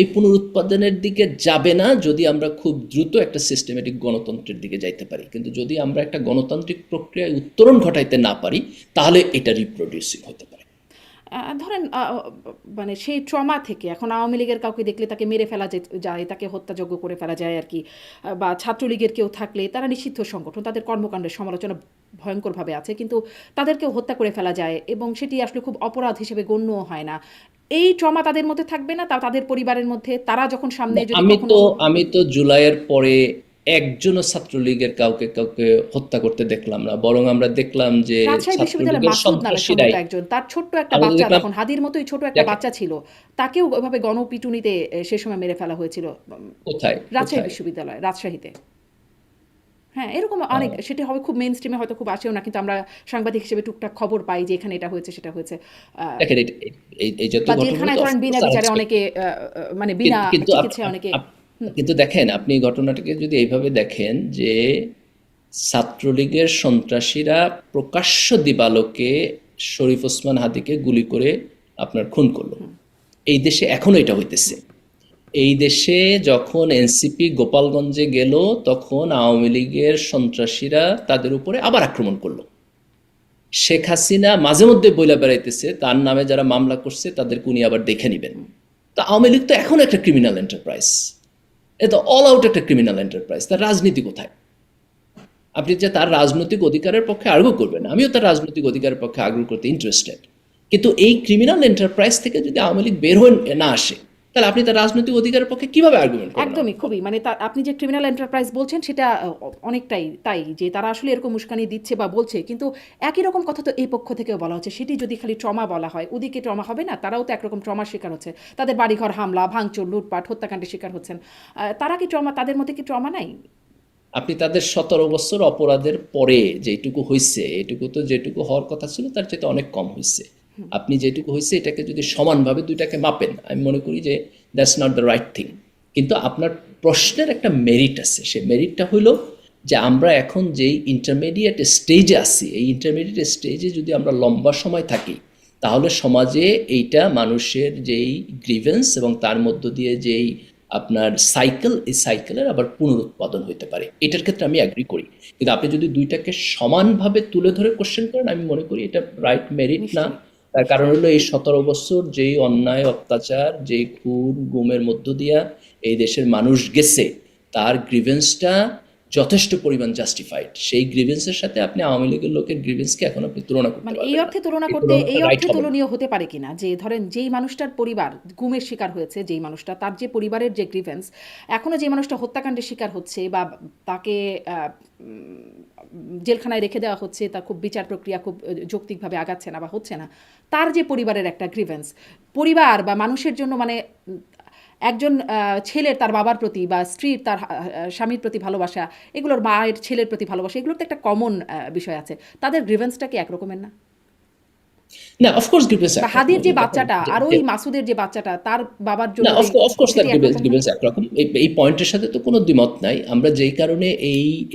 এই পুনরুৎপাদনের দিকে যাবে না যদি আমরা খুব দ্রুত একটা সিস্টেমেটিক গণতন্ত্রের দিকে যাইতে পারি। কিন্তু যদি আমরা একটা গণতান্ত্রিক প্রক্রিয়ায় উত্তরণ ঘটাইতে না পারি, তাহলে এটা রিপ্রোডিউসিং হতে পারে। ধরেন মানে সেই ট্রমা থেকে এখন আওয়ামী লীগের কাউকে দেখলে তাকে মেরে ফেলা যায়, তাকে হত্যাযোগ্য করে ফেলা যায় আর কি, বা ছাত্রলীগের কেউ থাকলে তারা নিষিদ্ধ সংগঠন, তাদের কর্মকাণ্ডের সমালোচনা ভয়ঙ্করভাবে আছে, কিন্তু তাদেরকেও হত্যা করে ফেলা যায় এবং সেটি আসলে খুব অপরাধ হিসেবে গণ্যও হয় না। এই ট্রমা তাদের মধ্যে থাকবে না, তাদের পরিবারের মধ্যে তারা যখন সামনে যদি আমি কখনো তো আমি তো জুলাইয়ের পরে একজনও ছাত্রলীগের কাউকে কাউকে হত্যা করতে দেখলাম না, বরং আমরা দেখলাম যে রাজশাহী বিশ্ববিদ্যালয়ের ছাত্রলীগের মাসুদ নামে সন্ত্রাসীরাই, সম্ভবত একজন, তার ছোট্ট একটা আমরা বাচ্চা, দেখলাম, তখন হাদির মতোই ছোট একটা দেখেন বাচ্চা ছিল, তাকেও ওইভাবে গণপিটুনিতে সে সময় মেরে ফেলা হয়েছিল কোথায় রাজশাহী কোথায় বিশ্ববিদ্যালয় রাজশাহীতে। হ্যাঁ এরকম অনেক, সেটা হবে খুব মেইন স্ট্রিমে হয়তো খুব আসেও না, কিন্তু আমরা সাংবাদিক হিসেবে টুকটাক খবর পাই যে এখানে এটা হয়েছে সেটা হয়েছে, দেখেন এই যত বা ঘটনা জেলখানায় তো ধরেন বিনা অফকোর্স বিচারে অনেকে মানে বিনা কিন্তু চিকিৎসায় অনেকে। কিন্তু দেখেন, আপনি ঘটনাটাকে যদি এইভাবে দেখেন যে ছাত্রলীগের সন্ত্রাসীরা প্রকাশ্য দিবালোকে শরীফ ওসমান হাদিকে গুলি করে আপনার খুন করলো। এই দেশে এখনো এটা হইতেছে। এই দেশে যখন এনসিপি গোপালগঞ্জে গেল, তখন আওয়ামী লীগের সন্ত্রাসীরা তাদের উপরে আবার আক্রমণ করলো। শেখ হাসিনা মাঝে মধ্যে বইলা বেড়াইতেছে তার নামে যারা মামলা করছে তাদেরকে উনি আবার দেখে নিবেন। তা আওয়ামী লীগ তো এখন একটা ক্রিমিনাল এন্টারপ্রাইজ, এটা অল আউট একটা ক্রিমিনাল এন্টারপ্রাইজ। তার রাজনীতি কোথায়? আপনি যে তার রাজনৈতিক অধিকারের পক্ষে আগ্রহ করবেন, আমিও তার রাজনৈতিক অধিকারের পক্ষে আগ্রহ করতে ইন্টারেস্টেড, কিন্তু এই ক্রিমিনাল এন্টারপ্রাইজ থেকে যদি আওয়ামী লীগ বের হয়ে না আসে, তাহলে আপনি তার রাজনৈতিক অধিকারের পক্ষে কিভাবে আর্গুমেন্ট করবেন? একদমই খুবই মানে আপনি যে ক্রিমিনাল এন্টারপ্রাইজ বলছেন সেটা অনেকটাই তাই, যে তারা আসলে এরকম উস্কানি দিচ্ছে বা বলছে, কিন্তু একই রকম কথা তো এই পক্ষ থেকেও বলা হচ্ছে। সেটি যদি খালি ট্রমা বলা হয়, ওদিকে ট্রমা হবে না? তারাও তো একরকম ট্রমার শিকার হচ্ছে, তাদের বাড়িঘর হামলা ভাঙচুর লুটপাট হত্যাকাণ্ডের শিকার হচ্ছেন। তারা কি ট্রমা, তাদের মধ্যে কি ট্রমা নাই? আপনি তাদের 17 বছর অপরাধের পরে যেটুকু হয়েছে, এটুকু তো যেটুকু হওয়ার কথা ছিল তার চেয়ে অনেক কম হয়েছে। আপনি যেটুকু হয়েছে এটাকে যদি সমানভাবে দুইটাকে মাপেন, আমি মনে করি যে that's not the right thing. কিন্তু আপনার প্রশ্নের একটা মেরিট আছে, সেই মেরিটটা হলো যে আমরা এখন যেই ইন্টারমিডিয়েট স্টেজে আছি, এই ইন্টারমিডিয়েট স্টেজে যদি আমরা লম্বা সময় থাকি, তাহলে সমাজে এইটা মানুষের যেই গ্রিভেন্স এবং তার মধ্য দিয়ে যেই আপনার সাইকেল, এই সাইকেলের আবার পুনরুৎপাদন হইতে পারে। এটার ক্ষেত্রে আমি অ্যাগ্রি করি। কিন্তু আপনি যদি দুইটাকে সমানভাবে তুলে ধরে কোশ্চেন করেন, আমি মনে করি এটা রাইট মেরিট না। নিশ্চয়ই তার কারণ হলো এই 17 বছর যেই অন্যায় অত্যাচার, যেই খুন গুমের মধ্য দিয়া এই দেশের মানুষ গেছে, তার গ্রিভেন্সটা যথেষ্ট পরিমাণ জাস্টিফাইড। সেই গ্রিভেন্সের সাথে আপনি আওয়ামী লীগের লোকের গ্রিভেন্সকে এখন আপনি তুলনা করতে মানে এই পারবেন না। অর্থে তুলনা এই করতে, তুলনাটা এই রাইট অর্থে হবে না। তুলনীয় হতে পারে কিনা যে ধরেন যেই মানুষটার পরিবার গুমের শিকার হয়েছে, যেই মানুষটা, তার যে পরিবারের যে গ্রিভেন্স, এখনো যে মানুষটা হত্যাকাণ্ডের শিকার হচ্ছে বা তাকে জেলখানায় রেখে দেওয়া হচ্ছে, তার খুব বিচার প্রক্রিয়া খুব যৌক্তিকভাবে আগাচ্ছে না বা হচ্ছে না, তার যে পরিবারের একটা গ্রিভেন্স, পরিবার বা মানুষের জন্য মানে একজন ছেলের তার বাবার প্রতি বা স্ত্রীর তার স্বামীর প্রতি ভালোবাসা, এগুলোর মায়ের ছেলের প্রতি ভালোবাসা, এগুলোর তো একটা কমন বিষয় আছে। তাদের গ্রিভেন্সটা কি একরকমের না? না, অফকোর্স গ্রিভেন্স বা একরকম। হাদির যে বাচ্চাটা আর ওই মাসুদের যে বাচ্চাটা, তার বাবার জন্য না, অফকোর্স তার সেটি একরকম না? গ্রিভেন্স একরকম। এই পয়েন্টের সাথে তো কোনো দ্বিমত নাই। আমরা যেই কারণে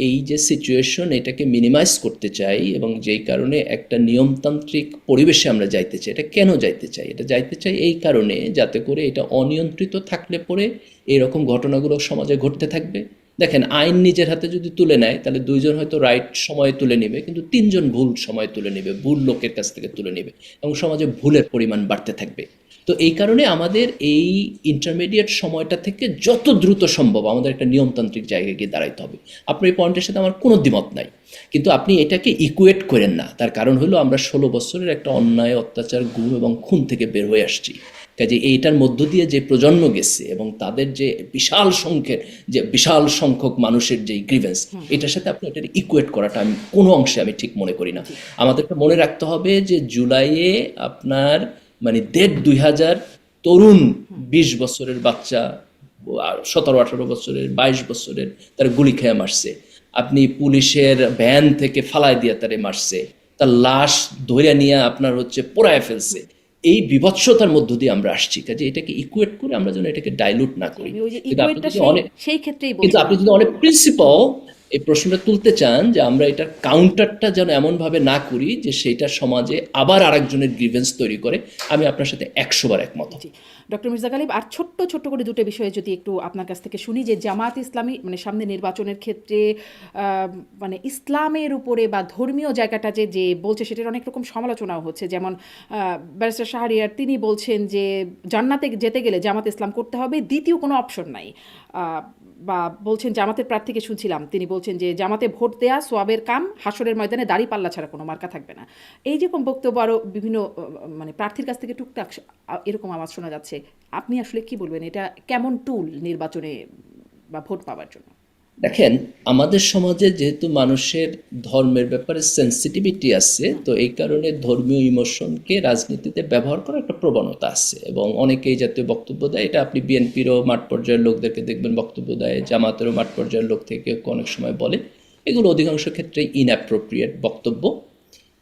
এই যে সিচুয়েশন, এটাকে মিনিমাইজ করতে চাই এবং যেই কারণে একটা নিয়মতান্ত্রিক পরিবেশে আমরা যাইতে চাই। এটা কেন যাইতে চাই? এটা যাইতে চাই এই কারণে, যাতে করে এটা অনিয়ন্ত্রিত থাকলে পরে এরকম ঘটনাগুলো সমাজে ঘটতে থাকবে। দেখেন, আইন নিজের হাতে যদি তুলে নেয়, তাহলে দুইজন হয়তো রাইট সময়ে তুলে নেবে, কিন্তু তিনজন ভুল সময়ে তুলে নেবে, ভুল লোকের কাছ থেকে তুলে নেবে এবং সমাজে ভুলের পরিমাণ বাড়তে থাকবে। তো এই কারণে আমাদের এই ইন্টারমিডিয়েট সময়টা থেকে যত দ্রুত সম্ভব আমাদের একটা নিয়মতান্ত্রিক জায়গায় গিয়ে দাঁড়াইতে হবে। আপনার এই পয়েন্টের সাথে আমার কোনো দ্বিমত নাই, কিন্তু আপনি এটাকে ইকুয়েট করেন না। তার কারণ হলো আমরা 16 বছরের একটা অন্যায়, অত্যাচার, গুম এবং খুন থেকে বের হয়ে আসছি। কাজে এইটার মধ্য দিয়ে যে প্রজন্ম গেছে এবং তাদের যে বিশাল সংখ্যক মানুষের যে গ্রিভেন্স, এটার সাথে আপনি এটার ইকুয়েট করাটা আমি কোনো অংশে আমি ঠিক মনে করি না। আমাদেরকে মনে রাখতে হবে যে জুলাইয়ে আপনার মানে 1,500 তরুণ 20 বছরের বাচ্চা, 17-18 বছরের, 22 বছরের, তারা গুলি খেয়ে মারছে। আপনি পুলিশের ভ্যান থেকে ফালায় দিয়ে তারে মারছে, তার লাশ ধরে নিয়ে আপনার হচ্ছে পোড়ায় ফেলছে। এই বিভৎসতার মধ্য দিয়ে আমরা আসছি। কাজে এটাকে ইকুয়েট করে আমরা যেন এটাকে ডাইলুট না করি। আমি ওই যে কিন্তু আপনি ইকুয়েটটা যদি অনেক সেই ক্ষেত্রেই কিন্তু আপনি বলছিলাম। যদি অনেক প্রিন্সিপাল এই প্রশ্নটা তুলতে চান যে আমরা এটার কাউন্টারটা যেন এমনভাবে না করি যে সেইটা সমাজে আবার আরেকজনের গ্রিভেন্স তৈরি করে, আমি আপনার সাথে 100 বার একমত। জি, ডক্টর মির্জা গালিব, আর ছোট্ট ছোট্ট করে দুটো বিষয়ে যদি একটু আপনার কাছ থেকে শুনি, যে জামায়াত ইসলামী মানে সামনে নির্বাচনের ক্ষেত্রে মানে ইসলামের উপরে বা ধর্মীয় জায়গাটা যে যে বলছে সেটার অনেক রকম সমালোচনাও হচ্ছে। যেমন ব্যারিস্টার শাহরিয়ার তিনি বলছেন যে জান্নাতে যেতে গেলে জামাত ইসলাম করতে হবে, দ্বিতীয় কোনো অপশন নাই। বা বলছেন জামাতের প্রার্থীকে শুনছিলাম, তিনি বলছেন যে জামাতে ভোট দেয়া সোয়াবের কাম, হাসরের ময়দানে দাড়ি পাল্লা ছাড়া কোনো মার্কা থাকবে না। এই যেরকম বক্তব্য আরও বিভিন্ন মানে প্রার্থীর কাছ থেকে টুকটাক এরকম আওয়াজ শোনা যাচ্ছে। আপনি আসলে কি বলবেন, এটা কেমন টুল নির্বাচনে বা ভোট পাওয়ার জন্য? দেখেন, আমাদের সমাজে যেহেতু মানুষের ধর্মের ব্যাপারে সেন্সিটিভিটি আছে, তো এই কারণে ধর্মীয় ইমোশনকে রাজনীতিতে ব্যবহার করার একটা প্রবণতা আছে এবং অনেকে এই জাতীয় বক্তব্য দেয়। এটা আপনি বিএনপিরও মাঠ পর্যায়ের লোকদেরকে দেখবেন বক্তব্য দেয়, জামাতেরও মাঠ পর্যায়ের লোক থেকে অনেক সময় বলে। এগুলো অধিকাংশ ক্ষেত্রে ইনঅ্যাপ্রোপ্রিয়েট বক্তব্য।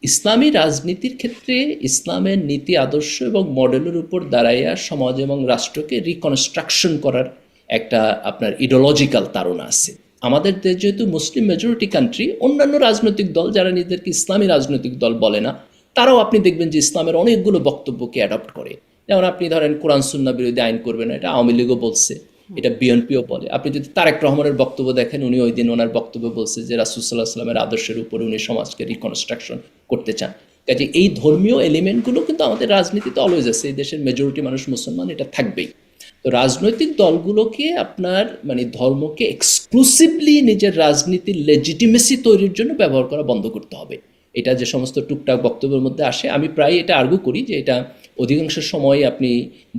ইসলামী রাজনীতির ক্ষেত্রে ইসলামের নীতি, আদর্শ এবং মডেলের উপর দাঁড়াইয়া সমাজ এবং রাষ্ট্রকে রিকনস্ট্রাকশন করার একটা আপনার ইডিওলজিক্যাল তাড়না আছে। আমাদের দেশ যেহেতু মুসলিম মেজরিটি কান্ট্রি, অন্যান্য রাজনৈতিক দল যারা নিজেদেরকে ইসলামী রাজনৈতিক দল বলে না, তারাও আপনি দেখবেন যে ইসলামের অনেকগুলো বক্তব্যকে অ্যাডপ্ট করে। যেমন আপনি ধরেন কোরআন সুন্নাহ বিরোধী আইন করবে না, এটা আওয়ামী লীগও বলছে, এটা বিএনপিও বলে। আপনি যদি তারেক রহমানের বক্তব্য দেখেন, উনি ওই দিন ওনার বক্তব্য বলছে যে রাসূল সাল্লাল্লাহু আলাইহি ওয়াসাল্লামের আদর্শের উপরে উনি সমাজকে রিকনস্ট্রাকশন করতে চান। কাজে এই ধর্মীয় এলিমেন্টগুলো কিন্তু আমাদের রাজনীতিতে অলওয়েজ আছে। এই দেশের মেজরিটি মানুষ মুসলমান, এটা থাকবেই। তো রাজনৈতিক দলগুলোকে আপনার মানে ধর্মকে এক্সক্লুসিভলি নিজের রাজনীতির লেজিটিমেসি তৈরির জন্য ব্যবহার করা বন্ধ করতে হবে। এটা যে সমস্ত টুকটাক বক্তব্যের মধ্যে আসে, আমি প্রায় এটা আর্গু করি যে এটা অধিকাংশ সময় আপনি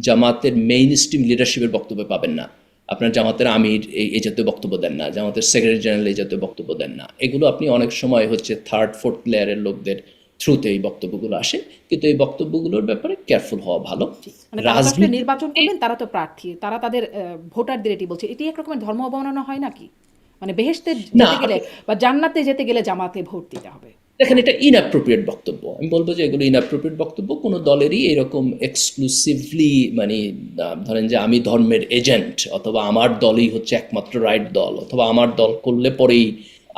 জামাতের মেইন স্ট্রিম লিডারশিপের বক্তব্য পাবেন না। আপনার জামাতের আমির এই জাতীয় বক্তব্য দেন না, জামাতের সেক্রেটারি জেনারেল এই জাতীয় বক্তব্য দেন না। এগুলো আপনি অনেক সময় হচ্ছে থার্ড ফোর্থ লেয়ারের লোকদের থ্রুতে এই বক্তব্যগুলো আসে, কিন্তু এই বক্তব্যগুলোর ব্যাপারে কেয়ারফুল হওয়া ভালো। মানে তারা তো আসলে নির্বাচন করবেন, তারা তো প্রার্থী, তারা তাদের ভোটারদের এটি বলছে। এটি এক রকমের ধর্ম অবমাননা হয় নাকি? মানে বেহেশতে যেতে গেলে বা জান্নাতে যেতে গেলে জামাতে ভোট দিতে হবে। দেখেন, এটা ইনঅ্যাপ্রোপ্রিয়েট বক্তব্য। আমি বলবো যে এগুলো ইনঅ্যাপ্রোপ্রিয়েট বক্তব্য। কোনো দলেরই এরকম এক্সক্লুসিভলি মানে ধরেন যে আমি ধর্মের এজেন্ট, অথবা আমার দলই হচ্ছে একমাত্র রাইট দল, অথবা আমার দল করলে পরেই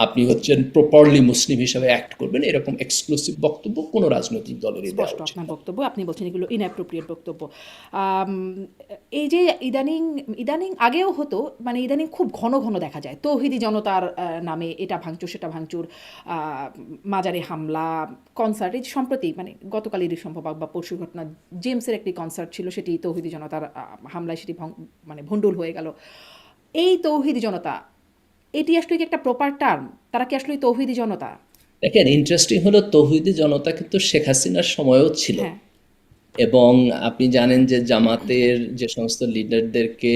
আপনি হচ্ছেন প্রপারলি মুসলিম হিসাবে অ্যাক্ট করবেন, এরকম এক্সক্লুসিভ বক্তব্য কোনো রাজনৈতিক দলেরই দেওয়া স্পষ্ট উচিত আপনার না। বক্তব্য, আপনি বলছেন এগুলো ইনঅ্যাপ্রোপ্রিয়েট বক্তব্য। এই যে ইদানিং আগেও হতো, মানে ইদানিং খুব ঘন ঘন দেখা যায় তৌহিদি জনতার নামে এটা ভাঙচুর সেটা ভাঙচুর, মাজারে হামলা, কনসার্ট। এই যে সম্প্রতি মানে গতকালেরই সম্ভব বা পরশু ঘটনা, জেমসের একটি কনসার্ট ছিল, সেটি তৌহিদি জনতার হামলায় সেটি মানে ভণ্ডুল হয়ে গেল। এই তৌহিদি জনতা, এটি আসলে কি একটা প্রপার টার্ম? তারা কি আসলে তৌহিদি জনতা? দেখেন, ইন্টারেস্টিং হলো তৌহিদি জনতা কিন্তু শেখ হাসিনার সময়ও ছিল। হ্যাঁ, এবং আপনি জানেন যে জামাতের যে সমস্ত লিডারদেরকে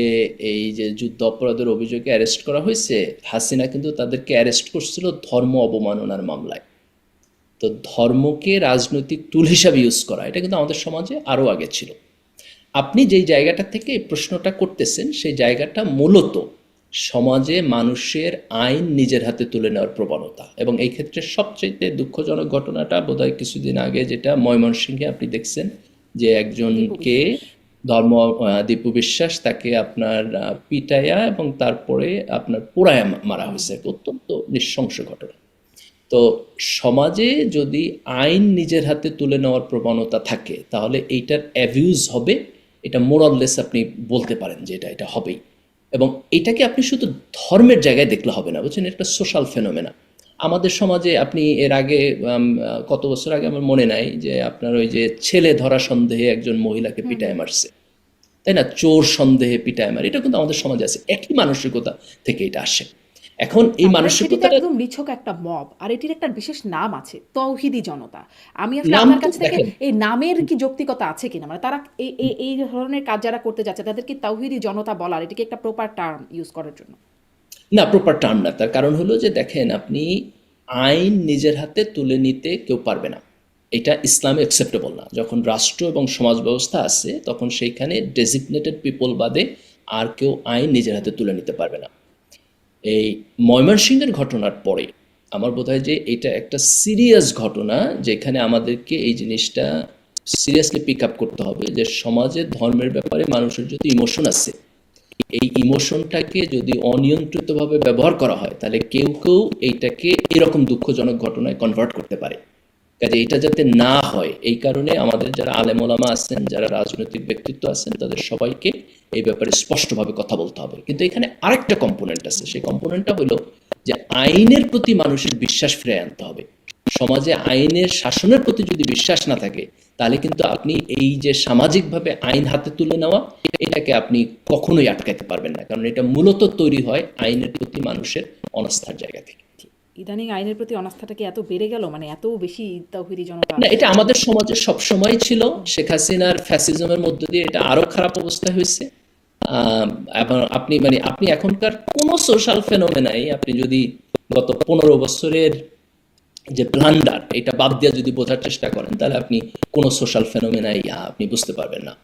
এই যে যুদ্ধ অপরাধের অভিযোগে অ্যারেস্ট করা হয়েছে, হাসিনা কিন্তু তাদেরকে অ্যারেস্ট করছিল ধর্ম অবমাননার মামলায়। তো ধর্মকে রাজনৈতিক টুল হিসাবে ইউজ করা, এটা কিন্তু আমাদের সমাজে আরও আগে ছিল। আপনি যেই জায়গাটা থেকে এই প্রশ্নটা করতেছেন, সেই জায়গাটা মূলত সমাজে মানুষের আইন নিজের হাতে তুলে নেওয়ার প্রবণতা। এবং এই ক্ষেত্রে সবচেয়ে দুঃখজনক ঘটনাটা বোধহয় কিছুদিন আগে যেটা ময়মনসিংহে আপনি দেখছেন, যে একজনকে দীপু বিশ্বাস, তাকে আপনার পিটাইয়া এবং তারপরে আপনার পোড়ায়া মারা হয়েছে। অত্যন্ত নৃশংস ঘটনা। তো সমাজে যদি আইন নিজের হাতে তুলে নেওয়ার প্রবণতা থাকে, তাহলে এইটার অ্যাবিউজ হবে। এটা মোরাললেস আপনি বলতে পারেন যে এটা হবেই। এবং এটাকে আপনি শুধু ধর্মের জায়গায় দেখলে হবে না, বুঝছেন, একটা সোশ্যাল ফেনোমেনা। আমাদের সমাজে আপনি এর আগে কত বছর আগে আমার মনে নাই যে আপনার ওই যে ছেলে ধরা সন্দেহে একজন মহিলাকে পিটায় মারছে, তাই না? চোর সন্দেহে পিটায় মারে, এটা কিন্তু আমাদের সমাজে আছে। একই মানসিকতা থেকে এটা আসে। এখন এই আমরা সেটি তো মানসিকতাটা একদম নিছক একটা মব, আর এটির একটা বিশেষ নাম আছে, তৌহিদি জনতা। আমি আসলে নাম আপনার তো কাছ থেকে দেখেন, এই নামের কি যৌক্তিকতা আছে কিনা, মানে তারা এই ধরনের কাজ যারা করতে যাচ্ছে তাদেরকে তাওহিদি জনতা বলার, এটিকে একটা প্রপার টার্ম ইউজ করার জন্য? না প্রপার টার্ম না। তার কারণ হলো যে দেখেন, আপনি আইন নিজের হাতে তুলে নিতে কেউ পারবে না, এটা ইসলামে অ্যাকসেপ্টেবল না। যখন রাষ্ট্র এবং সমাজ ব্যবস্থা আছে তখন সেইখানে ডেজিগনেটেড পিপল বাদে আর কেউ আইন নিজের হাতে তুলে নিতে পারবে না। এই ময়মনসিংহের ঘটনার পরে আমার বোধ হয় যে এটা একটা সিরিয়াস ঘটনা, যেখানে আমাদেরকে এই জিনিসটা সিরিয়াসলি পিক আপ করতে হবে যে সমাজে ধর্মের ব্যাপারে মানুষের যদি ইমোশন আছে, এই ইমোশনটাকে যদি অনিয়ন্ত্রিতভাবে ব্যবহার করা হয় তাহলে কেউ কেউ এইটাকে এরকম দুঃখজনক ঘটনায় কনভার্ট করতে পারে। কাজে এটা যাতে না হয় এই কারণে আমাদের যারা আলেম ওলামা আছেন, যারা রাজনৈতিক ব্যক্তিত্ব আছেন, তাদের সবাইকে এই ব্যাপারে স্পষ্টভাবে কথা বলতে হবে। কিন্তু এখানে আরেকটা কম্পোনেন্ট আছে, সেই কম্পোনেন্টটা হলো যে আইনের প্রতি মানুষের বিশ্বাস ফিরে আনতে হবে। সমাজে আইনের শাসনের প্রতি যদি বিশ্বাস না থাকে তাহলে কিন্তু আপনি এই যে সামাজিকভাবে আইন হাতে তুলে নেওয়া, এটাকে আপনি কখনোই আটকাতে পারবেন না, কারণ এটা মূলত তৈরি হয় আইনের প্রতি মানুষের অনাস্থার জায়গা থেকে। ইদানিং আইনের প্রতি অনাস্থাটা কি এত বেড়ে গেল, মানে এত বেশি তাওহিদি জনতা? না, এটা আমাদের সমাজে সবসময় ছিল। শেখ হাসিনার ফ্যাসিজমের মধ্য দিয়ে এটা আরো খারাপ অবস্থা হয়েছে। এবং আপনি এখনকার কোনো সোশ্যাল ফেনোমেনাই আপনি যদি গত 15 বছরের যে ব্লান্ডার এটা বাদ দিয়ে যদি বোঝার চেষ্টা করেন তাহলে আপনি কোনো সোশ্যাল ফেনোমেনাই আপনি বুঝতে পারবেন না।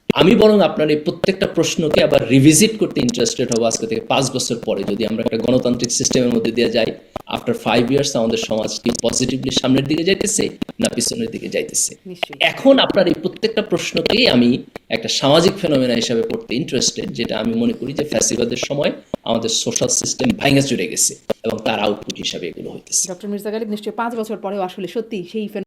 আমি বরং আপনার এই প্রত্যেকটা প্রশ্নকে আবার রিভিজিট করতে ইন্টারেস্টেড হবো আজকে থেকে 5 বছর পরে, যদি আমরা একটা গণতান্ত্রিক সিস্টেমের মধ্যে দিয়ে যাই। আফটার 5 ইয়ার্স আমাদের সমাজ কি পজিটিভলি সামনের দিকে যাইতেছে না পিছনের দিকে যাইতেছে? নিশ্চয়ই। এখন আপনার এই প্রত্যেকটা প্রশ্নকেই আমি একটা সামাজিক ফেনোমেনা হিসাবে পড়তে ইন্টারেস্টেড, যেটা আমি মনে করি যে ফ্যাসিবাদের সময় আমাদের সোশ্যাল সিস্টেম ভাঙা চড়ে গেছে এবং তার আউটপুট হিসাবে এগুলো হইতেছে। ডক্টর মির্জা গালিব, নিশ্চয়ই 5 বছর পরেও আসলে সত্যি সেই